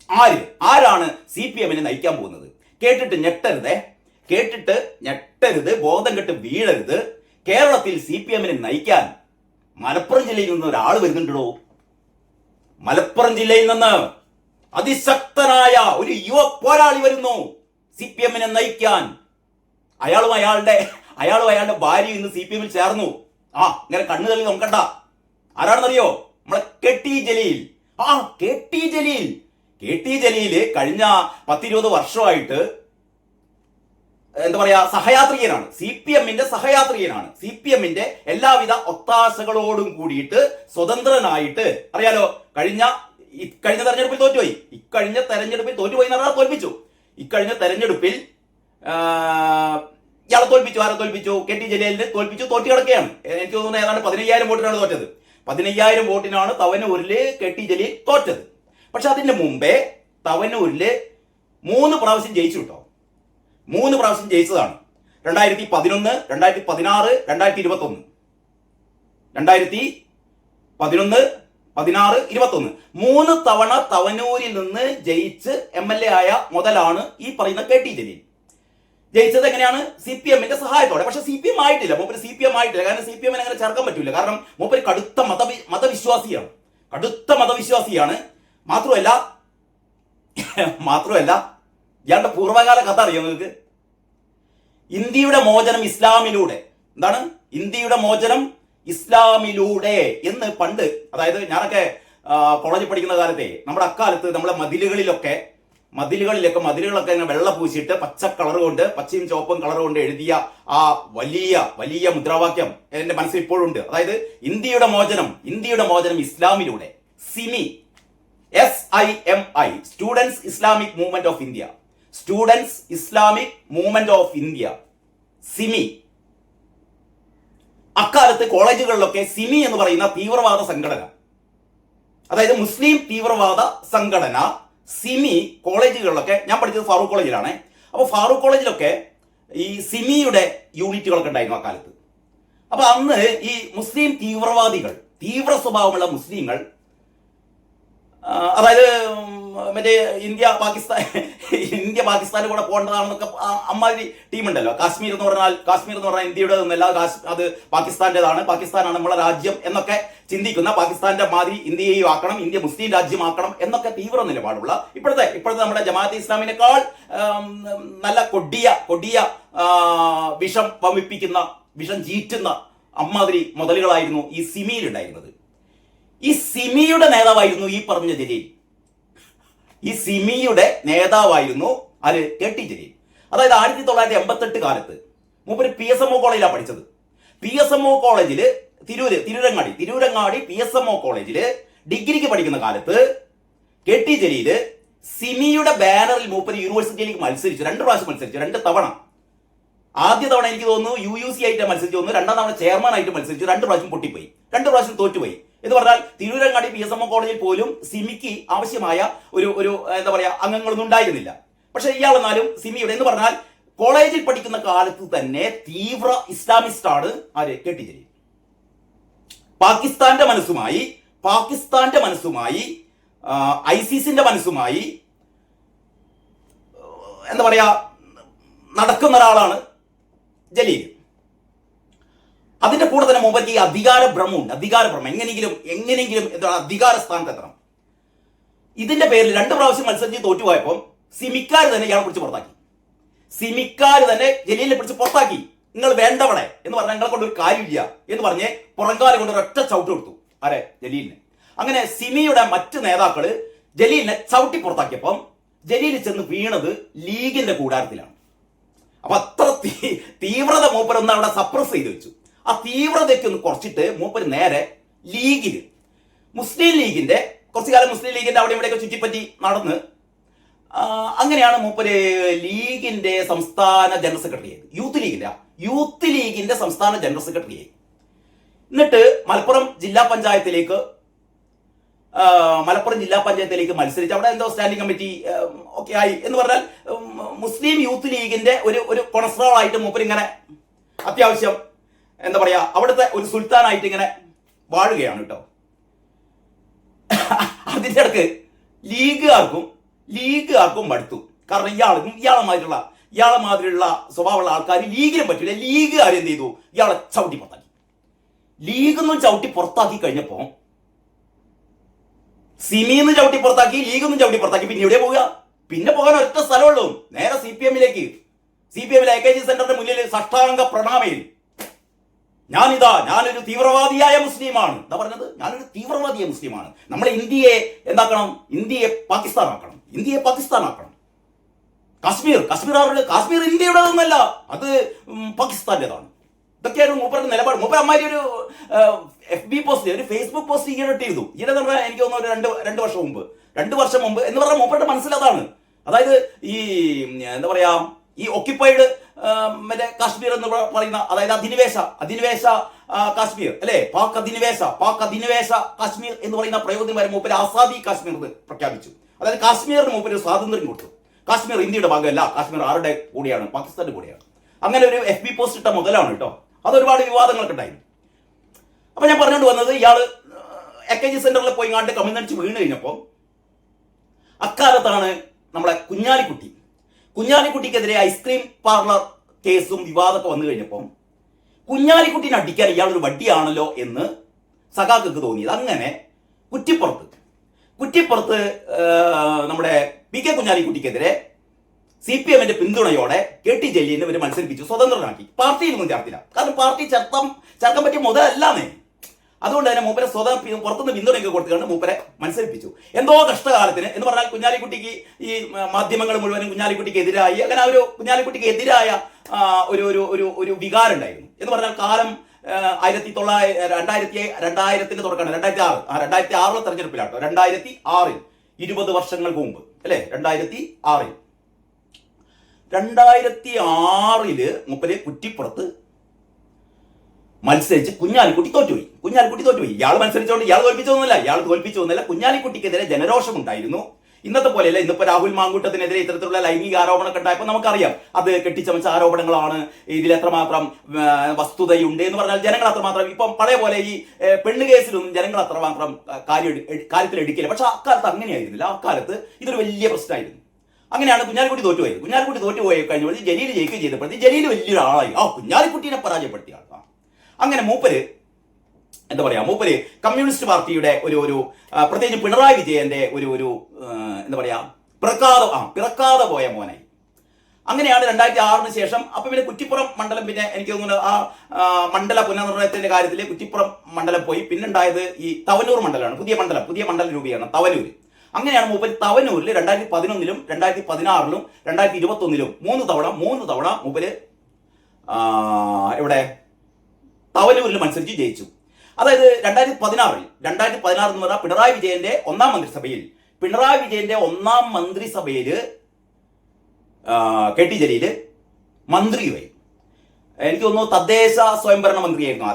ആരാണ് CPM-നെ നയിക്കാൻ പോകുന്നത്? കേട്ടിട്ട് ഞെട്ടരുത്, ബോധം കെട്ട് വീഴരുത്. കേരളത്തിൽ CPM-നെ നയിക്കാൻ മലപ്പുറം ജില്ലയിൽ നിന്ന് ഒരാൾ വരുന്നുണ്ടോ? മലപ്പുറം ജില്ലയിൽ നിന്ന് അതിശക്തനായ ഒരു യുവ പോരാളി വരുന്നു CPM-നെ നയിക്കാൻ. അയാളും അയാളുടെ ഭാര്യയും ഇന്ന് CPM-ൽ ചേർന്നു. ഇങ്ങനെ കണ്ണു തള്ളി നോക്കണ്ട. ആരാണെന്നറിയോ? നമ്മളെ KT ജലീൽ. KT ജലീൽ കഴിഞ്ഞ 10-20 വർഷമായിട്ട് എന്താ പറയാ, സഹയാത്രികനാണ്. CPM-ന്റെ സഹയാത്രികനാണ്. CPM-ന്റെ എല്ലാവിധ ഒത്താശകളോടും കൂടിയിട്ട് സ്വതന്ത്രനായിട്ട്, അറിയാലോ, കഴിഞ്ഞ തെരഞ്ഞെടുപ്പിൽ തോറ്റുപോയി. ഇക്കഴിഞ്ഞ തെരഞ്ഞെടുപ്പിൽ തോൽപ്പിച്ചു. ഇക്കഴിഞ്ഞ തെരഞ്ഞെടുപ്പിൽ ഇയാളെ തോൽപ്പിച്ചു. ആരെ തോൽപ്പിച്ചു? KT ജലീലിനെ തോൽപ്പിച്ചു. തോറ്റു കിടക്കുകയാണ്. എനിക്ക് തോന്നുന്നത് ഏതാണ്ട് 15,000 വോട്ടിനാണ് തോറ്റത്. 15,000 വോട്ടിനാണ് തവനൂരില് KT ജലീൽ തോറ്റത്. പക്ഷെ അതിന്റെ മുമ്പേ തവനൂരില് 3 പ്രാവശ്യം ജയിച്ചു കേട്ടോ. 3 പ്രാവശ്യം ജയിച്ചതാണ്. 2011, 2016, 2021. 2011, 16, 21. 3 തവണ തവനൂരിൽ നിന്ന് ജയിച്ച് MLA ആയ മുതലാണ് ഈ പറയുന്ന KT ജലീൽ. ജയിച്ചത് എങ്ങനെയാണ്? CPM-ന്റെ സഹായത്തോടെ. പക്ഷെ CPM ആയിട്ടില്ല. മൂപ്പര് CPM ആയിട്ടില്ല. കാരണം CPM-നെ അങ്ങനെ ചേർക്കാൻ പറ്റില്ല. കാരണം മൂപ്പര് കടുത്ത മതവിശ്വാസിയാണ്. മാത്രമല്ല ഇയാളുടെ പൂർവ്വകാല കഥ അറിയോ നിങ്ങൾക്ക്? ഇന്ത്യയുടെ മോചനം ഇസ്ലാമിലൂടെ. എന്താണ് ഇന്ത്യയുടെ മോചനം? ഇസ്ലാമിലൂടെ എന്ന് പണ്ട്, അതായത് ഞാനൊക്കെ കോളേജിൽ പഠിക്കുന്ന കാലത്തെ നമ്മുടെ അക്കാലത്ത് നമ്മളെ മതിലുകളിലൊക്കെ ഇങ്ങനെ വെള്ള പൂശിയിട്ട് പച്ച കളർ കൊണ്ട്, പച്ചയും ചുവപ്പും കളർ കൊണ്ട് എഴുതിയ ആ വലിയ മുദ്രാവാക്യം എന്റെ മനസ്സിൽ ഇപ്പോഴും ഉണ്ട്. അതായത് ഇന്ത്യയുടെ മോചനം ഇസ്ലാമിലൂടെ. SIMI, SIMI, students Islamic movement of India. SIMI. അക്കാലത്ത് കോളേജുകളിലൊക്കെ സിമി എന്ന് പറയുന്ന തീവ്രവാദ സംഘടന, അതായത് മുസ്ലിം തീവ്രവാദ സംഘടന സിമി കോളേജുകളിലൊക്കെ, ഞാൻ പഠിച്ചത് ഫാറൂഖ് കോളേജിലാണ്. അപ്പോൾ ഫാറൂഖ് കോളേജിലൊക്കെ ഈ സിമിയുടെ യൂണിറ്റുകളൊക്കെ ഉണ്ടായിരുന്നു അക്കാലത്ത്. അപ്പൊ അന്ന് ഈ മുസ്ലിം തീവ്ര സ്വഭാവമുള്ള മുസ്ലിങ്ങൾ, അതായത് മറ്റേ ഇന്ത്യ പാകിസ്ഥാന്റെ കൂടെ പോകേണ്ടതാണെന്നൊക്കെ അമ്മാതിരി ടീമുണ്ടല്ലോ. കാശ്മീർ എന്ന് പറഞ്ഞാൽ ഇന്ത്യയുടെ ഒന്നല്ല, അത് പാകിസ്ഥാന്റേതാണ്, പാകിസ്ഥാനാണ് നമ്മളെ രാജ്യം എന്നൊക്കെ ചിന്തിക്കുന്ന, പാകിസ്ഥാന്റെ മാതിരി ഇന്ത്യയെയും ആക്കണം, ഇന്ത്യ മുസ്ലിം രാജ്യമാക്കണം എന്നൊക്കെ തീവ്ര നിലപാടുള്ള ഇപ്പോഴത്തെ നമ്മുടെ ജമാഅത്തെ ഇസ്ലാമിനേക്കാൾ നല്ല കൊടിയ വിഷം വമിപ്പിക്കുന്ന, വിഷം ചീറ്റുന്ന അമ്മാതിരി മുതലുകളായിരുന്നു ഈ സിമിയിലുണ്ടായിരുന്നത്. ഈ സിമിയുടെ നേതാവായിരുന്നു ഈ പറഞ്ഞ ജലീൽ. ഈ സിമിയുടെ നേതാവായിരുന്നു ആര്? KT ജലീൽ. അതായത് 1988 കാലത്ത് മൂപ്പര് PSMO കോളേജിലാണ് പഠിച്ചത്. PSMO കോളേജില് തിരൂരങ്ങാടി PSMO കോളേജില് ഡിഗ്രിക്ക് പഠിക്കുന്ന കാലത്ത് KT ജലീല് സിമിയുടെ ബാനറിൽ മൂപ്പര് യൂണിവേഴ്സിറ്റിയിലേക്ക് മത്സരിച്ചു. 2 പ്രാവശ്യം മത്സരിച്ചു, 2 തവണ. ആദ്യ തവണ എനിക്ക് തോന്നുന്നു UUC ആയിട്ട് മത്സരിച്ചു തോന്നുന്നു. 2ാം തവണ ചെയർമാൻ ആയിട്ട് മത്സരിച്ചു. 2 പ്രാവശ്യം പൊട്ടിപ്പോയി, 2 പ്രാവശ്യം തോറ്റുപോയി. എന്ന് പറഞ്ഞാൽ തിരൂരങ്ങാടി PSMO കോളേജിൽ പോലും സിമിക്ക് ആവശ്യമായ ഒരു എന്താ പറയാ അംഗങ്ങളൊന്നും ഉണ്ടായിരുന്നില്ല. പക്ഷെ ഇയാളെന്നാലും സിമിയുടെ എന്ന് പറഞ്ഞാൽ കോളേജിൽ പഠിക്കുന്ന കാലത്ത് തന്നെ തീവ്ര ഇസ്ലാമിസ്റ്റ് ആണ് ആര്? KT ജലീൽ. പാകിസ്ഥാന്റെ മനസ്സുമായി ISIS-ന്റെ മനസ്സുമായി എന്താ പറയാ നടക്കുന്ന ഒരാളാണ് ജലീൽ. അതിന്റെ കൂടെ തന്നെ മൂപ്പർക്ക് ഈ അധികാരഭ്രമം, എങ്ങനെയെങ്കിലും എന്താണ് അധികാര സ്ഥാനത്ത് എത്തണം. ഇതിന്റെ പേരിൽ 2 പ്രാവശ്യം മത്സരിച്ച് തോറ്റുപോയപ്പോൾ സിമിക്കാർ തന്നെ ഇയാളെ പിടിച്ച് പുറത്താക്കി. ജലീലിനെ പിടിച്ച് പുറത്താക്കി. നിങ്ങൾ വേണ്ടവടെ എന്ന് പറഞ്ഞാൽ നിങ്ങളെ കൊണ്ട് ഒരു കാര്യമില്ല എന്ന് പറഞ്ഞ് പുറങ്കാലം കൊണ്ട് ഒരൊറ്റ ചവിട്ട് കൊടുത്തു. ആരെ? ജലീലിനെ. അങ്ങനെ സിമിയുടെ മറ്റ് നേതാക്കള് ജലീലിനെ ചവിട്ടി പുറത്താക്കിയപ്പം ജലീൽ ചെന്ന് വീണത് ലീഗിന്റെ കൂടാരത്തിലാണ്. അപ്പൊ അത്ര തീവ്രത മൂപ്പരൊന്ന് അവിടെ സപ്രസ് ചെയ്ത് വെച്ചു. ആ തീവ്രതയ്ക്ക് ഒന്ന് കുറച്ചിട്ട് മൂപ്പര് നേരെ മുസ്ലിം ലീഗിന്റെ കുറച്ചു കാലം അവിടെ ഇവിടെയൊക്കെ ചുറ്റിപ്പറ്റി നടന്ന് അങ്ങനെയാണ് മൂപ്പര് ലീഗിന്റെ സംസ്ഥാന ജനറൽ സെക്രട്ടറി ആയത്. യൂത്ത് ലീഗിന്റെ സംസ്ഥാന ജനറൽ സെക്രട്ടറി ആയി. എന്നിട്ട് മലപ്പുറം ജില്ലാ പഞ്ചായത്തിലേക്ക് മത്സരിച്ച് അവിടെ എന്തോ സ്റ്റാൻഡിംഗ് കമ്മിറ്റി ഒക്കെ ആയി. എന്ന് പറഞ്ഞാൽ മുസ്ലിം യൂത്ത് ലീഗിന്റെ ഒരു കൊളസ്ട്രോൾ ആയിട്ട് മൂപ്പര് ഇങ്ങനെ അത്യാവശ്യം എന്താ പറയാ അവിടുത്തെ ഒരു സുൽത്താനായിട്ട് ഇങ്ങനെ വാഴുകയാണ് കേട്ടോ. അതിൻ്റെ ഇടക്ക് ലീഗുകാർക്കും ലീഗുകാർക്കും മടുത്തു. കാരണം ഇയാളെ മാതിരിയുള്ള സ്വഭാവമുള്ള ആൾക്കാർ ലീഗിനും പറ്റില്ല. ലീഗുകാർ എന്ത് ചെയ്തു? ഇയാളെ ചവിട്ടി പുറത്താക്കി. ലീഗൊന്നും ചവിട്ടി പുറത്താക്കി കഴിഞ്ഞപ്പോ സിമിന്ന് ചവിട്ടി പുറത്താക്കി, ലീഗൊന്നും ചവിട്ടി പുറത്താക്കി. പിന്നെ എവിടെ പോവുക? പിന്നെ പോകാൻ ഒറ്റ സ്ഥലമുള്ളൂ, നേരെ CPM-ലേക്ക്. CPM AKG സെന്ററിന്റെ മുന്നിൽ സാഷ്ടാംഗ പ്രണാമയിൽ ഞാനൊരു തീവ്രവാദിയായ മുസ്ലിമാണ്. എന്താ പറഞ്ഞത്? ഞാനൊരു തീവ്രവാദിയായ മുസ്ലിമാണ്. നമ്മളെ ഇന്ത്യയെ എന്താക്കണം? ഇന്ത്യയെ പാകിസ്ഥാനാക്കണം. കാശ്മീർ ഇന്ത്യയുടേതൊന്നല്ല, അത് പാകിസ്ഥാന്റേതാണ്. ഇതൊക്കെയായിരുന്നു മൂപ്പരുടെ നിലപാട്. മൂപ്പർ അമ്മാരി ഒരു FB പോസ്റ്റ്, ഒരു ഫേസ്ബുക്ക് പോസ്റ്റ് ഈയിടെ ചെയ്തു. ഈയിടെ എന്ന് പറഞ്ഞാൽ എനിക്ക് തോന്നുന്നു രണ്ട് വർഷം മുമ്പ് എന്ന് പറഞ്ഞാൽ മൂപ്പരുടെ മനസ്സിലതാണ്. അതായത് ഈ എന്താ പറയാ, ഈ ഒക്യുപ്പൈഡ് മറ്റേ കാശ്മീർ എന്ന് പറയുന്ന, അതായത് അധിനിവേശ കാശ്മീർ അല്ലെ, പാക് അധിനിവേശ കാശ്മീർ എന്ന് പറയുന്ന പ്രയോഗത്തിന് വരെ മൂപ്പര് ആസാദി കാശ്മീർ എന്ന് പ്രഖ്യാപിച്ചു. അതായത് കാശ്മീരിന് മൂപ്പര് സ്വാതന്ത്ര്യം കൊടുത്തു. കാശ്മീർ ഇന്ത്യയുടെ ഭാഗമല്ല, കാശ്മീർ ആരുടെ കൂടിയാണ്? പാകിസ്ഥാന്റെ കൂടെയാണ്. അങ്ങനെ ഒരു FB പോസ്റ്റ് ഇട്ട മുതലാണ് കേട്ടോ. അതൊരുപാട് വിവാദങ്ങളൊക്കെ ഉണ്ടായിരുന്നു. അപ്പൊ ഞാൻ പറഞ്ഞുകൊണ്ട് വന്നത്, ഇയാള് AKG സെന്ററിൽ പോയി കണ്ട് കമിഴ്ന്നടിച്ച് വീണ് കഴിഞ്ഞപ്പോ അക്കാലത്താണ് നമ്മളെ കുഞ്ഞാലിക്കുട്ടിക്കെതിരെ ഐസ്ക്രീം പാർലർ കേസും വിവാദമൊക്കെ വന്നു കഴിഞ്ഞപ്പോൾ കുഞ്ഞാലിക്കുട്ടിനെ അടിക്കാൻ ഇയാളൊരു വട്ടിയാണല്ലോ എന്ന് സഖാക്കൾക്ക് തോന്നിയത്. അങ്ങനെ കുറ്റിപ്പുറത്ത് നമ്മുടെ PK കുഞ്ഞാലിക്കുട്ടിക്കെതിരെ CPM-ന്റെ പിന്തുണയോടെ KT ജലീലിനെ ഇവർ മത്സരിപ്പിച്ചു, സ്വതന്ത്രനാക്കി. പാർട്ടിയിലൊന്നും ചേർത്തില്ല. കാരണം പാർട്ടി ചേർക്കാൻ പറ്റിയ മുതലല്ലാന്നേ. അതുകൊണ്ട് തന്നെ മൂപ്പരെ പുറത്തുനിന്ന് പിന്തുണയൊക്കെ കൊടുത്തുകൊണ്ട് മൂപ്പരെ മത്സരിപ്പിച്ചു. എന്തോ കഷ്ടകാലത്തിന് എന്ന് പറഞ്ഞാൽ കുഞ്ഞാലിക്കുട്ടിക്ക് ഈ മാധ്യമങ്ങൾ മുഴുവനും കുഞ്ഞാലിക്കുട്ടിക്ക് എതിരായി, അങ്ങനെ ഒരു കുഞ്ഞാലിക്കുട്ടിക്ക് എതിരായ ഒരു വികാരം ഉണ്ടായിരുന്നു. എന്ന് പറഞ്ഞാൽ കാലം 2000-ന്റെ തുടക്കമാണ്, 2006 തെരഞ്ഞെടുപ്പിലാട്ടോ. 2006 20 വർഷങ്ങൾക്ക് മുമ്പ് അല്ലെ, 2006 മൂപ്പര് കുറ്റിപ്പുറത്ത് മത്സരിച്ച് കുഞ്ഞാലിക്കുട്ടി തോറ്റുപോയി. ഇയാൾ മത്സരിച്ചോണ്ട് ഇയാൾ തോൽപ്പിച്ചൊന്നുമില്ല. കുഞ്ഞാലിക്കുട്ടിക്കെതിരെ ജനരോഷം ഉണ്ടായിരുന്നു. ഇന്നത്തെ പോലെയല്ല. ഇന്നിപ്പോ രാഹുൽ മാങ്കൂട്ടത്തിനെതിരെ ഇത്തരത്തിലുള്ള ലൈംഗിക ആരോപണമൊക്കെ ഉണ്ടായപ്പോൾ നമുക്കറിയാം അത് കെട്ടിച്ചമച്ച ആരോപണങ്ങളാണ്, ഇതിൽ എത്രമാത്രം വസ്തുതയുണ്ട് എന്ന് പറഞ്ഞാൽ ജനങ്ങൾ അത്രമാത്രം, ഇപ്പം പഴയ പോലെ ഈ പെണ്ണ് കേസിലൊന്നും ജനങ്ങൾ അത്രമാത്രം കാര്യത്തിൽ എടുക്കില്ല. പക്ഷെ അക്കാലത്ത് അങ്ങനെയായിരുന്നില്ല. അക്കാലത്ത് ഇതൊരു വലിയ പ്രശ്നമായിരുന്നു. അങ്ങനെയാണ് കുഞ്ഞാലിക്കുട്ടി തോറ്റുപോയി കഴിഞ്ഞപ്പോൾ ജലീൽ ജയിക്കുകയും ചെയ്തപ്പോഴത്തേക്ക് ജലീൽ വലിയൊരാളായി. കുഞ്ഞാലിക്കുട്ടീനെ പരാജയപ്പെടുത്തിയ ആൾ. അങ്ങനെ മൂപ്പര് കമ്മ്യൂണിസ്റ്റ് പാർട്ടിയുടെ ഒരു പ്രത്യേകിച്ച് പിണറായി വിജയന്റെ ഒരു എന്താ പറയാ പിറക്കാതെ പോയ മോനായി. അങ്ങനെയാണ് 2006 ശേഷം. അപ്പൊ പിന്നെ കുറ്റിപ്പുറം മണ്ഡലം, പിന്നെ എനിക്ക് തോന്നുന്നു ആ മണ്ഡല പുനർനിർണയത്തിന്റെ കാര്യത്തിൽ കുറ്റിപ്പുറം മണ്ഡലം പോയി. പിന്നെ ഉണ്ടായത് ഈ തവനൂർ മണ്ഡലമാണ്, പുതിയ മണ്ഡല രൂപീകരണം തവനൂർ. അങ്ങനെയാണ് മൂപ്പര് തവനൂരിൽ 2011-ലും 2016-ലും 2021-ലും മൂന്ന് തവണ മൂപ്പര് ഇവിടെ തവനൂരിൽ മത്സരിച്ച് ജയിച്ചു. അതായത് 2016 എന്ന് പറഞ്ഞാൽ പിണറായി വിജയന്റെ ഒന്നാം മന്ത്രിസഭയിൽ KT ജലീല് മന്ത്രിയായി. എനിക്ക് തോന്നുന്നു തദ്ദേശ സ്വയംഭരണ മന്ത്രിയായിരുന്നു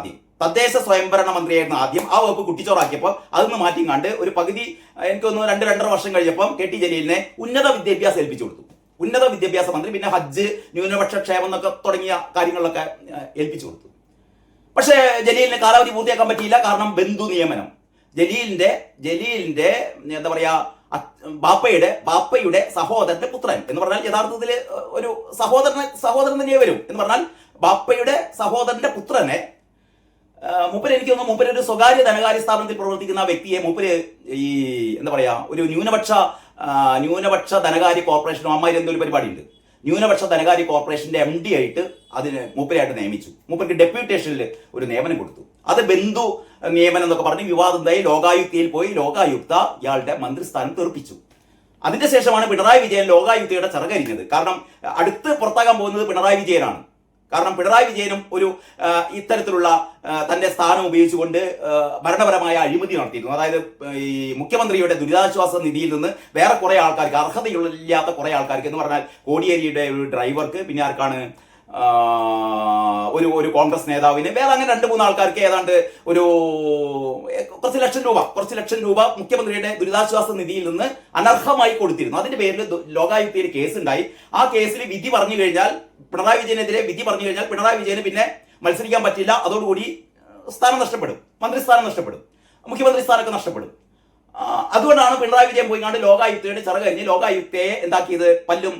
ആദ്യം. ആ വകുപ്പ് കുട്ടിച്ചോറാക്കിയപ്പോൾ അതൊന്ന് മാറ്റിങ്ങാണ്ട് ഒരു പകുതി, എനിക്ക് തോന്നുന്നു 2-2.5 വർഷം കഴിഞ്ഞപ്പം KT ജലീലിനെ ഉന്നത വിദ്യാഭ്യാസം ഏൽപ്പിച്ചു കൊടുത്തു. ഉന്നത വിദ്യാഭ്യാസ മന്ത്രി, പിന്നെ ഹജ്ജ്, ന്യൂനപക്ഷ ക്ഷേമം എന്നൊക്കെ തുടങ്ങിയ കാര്യങ്ങളിലൊക്കെ ഏൽപ്പിച്ചു കൊടുത്തു. പക്ഷേ ജലീലിന് കാലാവധി പൂർത്തിയാക്കാൻ പറ്റിയില്ല. കാരണം ബന്ധു നിയമനം. ജലീലിന്റെ എന്താ പറയാ, ബാപ്പയുടെ സഹോദരന്റെ പുത്രൻ എന്ന് പറഞ്ഞാൽ യഥാർത്ഥത്തിൽ ഒരു സഹോദരൻ തന്നെ വരും. എന്ന് പറഞ്ഞാൽ ബാപ്പയുടെ സഹോദരന്റെ പുത്രനെ മൂപ്പര്, എനിക്ക് തോന്നുന്നു മൂപ്പര് ഒരു സ്വകാര്യ ധനകാര്യ സ്ഥാപനത്തിൽ പ്രവർത്തിക്കുന്ന വ്യക്തിയെ മൂപ്പര് ഈ എന്താ പറയാ ഒരു ന്യൂനപക്ഷ ധനകാര്യ കോർപ്പറേഷനോ അമ്മായി എന്തോ ഒരു പരിപാടി ഉണ്ട്. ന്യൂനപക്ഷ ധനകാര്യ കോർപ്പറേഷന്റെ MD ആയിട്ട് അതിന് മൂപ്പരായിട്ട് നിയമിച്ചു. മൂപ്പർക്ക് ഡെപ്യൂട്ടേഷനിൽ ഒരു നിയമനം കൊടുത്തു. അത് ബന്ധു നിയമനം എന്നൊക്കെ പറഞ്ഞ് വിവാദമായി ലോകായുക്തയിൽ പോയി. ലോകായുക്ത ഇയാളുടെ മന്ത്രിസ്ഥാനം തെറിപ്പിച്ചു. അതിന്റെ ശേഷമാണ് പിണറായി വിജയൻ ലോകായുക്തയുടെ ചിറകരിഞ്ഞത്. കാരണം അടുത്ത് പുറത്താകാൻ പോകുന്നത് പിണറായി വിജയനാണ്. കാരണം പിണറായി വിജയനും ഒരു ഇത്തരത്തിലുള്ള തന്റെ സ്ഥാനം ഉപയോഗിച്ചുകൊണ്ട് ഭരണപരമായ അഴിമതി നടത്തിയിരുന്നു. അതായത് ഈ മുഖ്യമന്ത്രിയുടെ ദുരിതാശ്വാസ നിധിയിൽ നിന്ന് വേറെ കുറെ ആൾക്കാർക്ക്, അർഹതയില്ലാത്ത കുറെ ആൾക്കാർക്ക്, എന്ന് പറഞ്ഞാൽ കോടിയേരിയുടെ ഒരു ഡ്രൈവർക്ക്, പിന്നെ ആർക്കാണ് ഒരു കോൺഗ്രസ് നേതാവിന്, വേറെ അങ്ങനെ 2-3 ആൾക്കാർക്ക് ഏതാണ്ട് കുറച്ച് ലക്ഷം രൂപ മുഖ്യമന്ത്രിയുടെ ദുരിതാശ്വാസ നിധിയിൽ നിന്ന് അനർഹമായി കൊടുത്തിരുന്നു. അതിന്റെ പേരിൽ ലോകായുക്തയിൽ കേസുണ്ടായി. ആ കേസിൽ പിണറായി വിജയനെതിരെ വിധി പറഞ്ഞു കഴിഞ്ഞാൽ പിണറായി വിജയന് പിന്നെ മത്സരിക്കാൻ പറ്റില്ല. അതോടുകൂടി സ്ഥാനം നഷ്ടപ്പെടും, മന്ത്രിസ്ഥാനം നഷ്ടപ്പെടും, മുഖ്യമന്ത്രി സ്ഥാനമൊക്കെ നഷ്ടപ്പെടും. അതുകൊണ്ടാണ് പിണറായി വിജയൻ പോയി കണ്ട് ലോകായുക്തയുടെ ചിറകഞ്ഞ് ലോകായുക്തയെ എന്താക്കിയത്, പല്ലും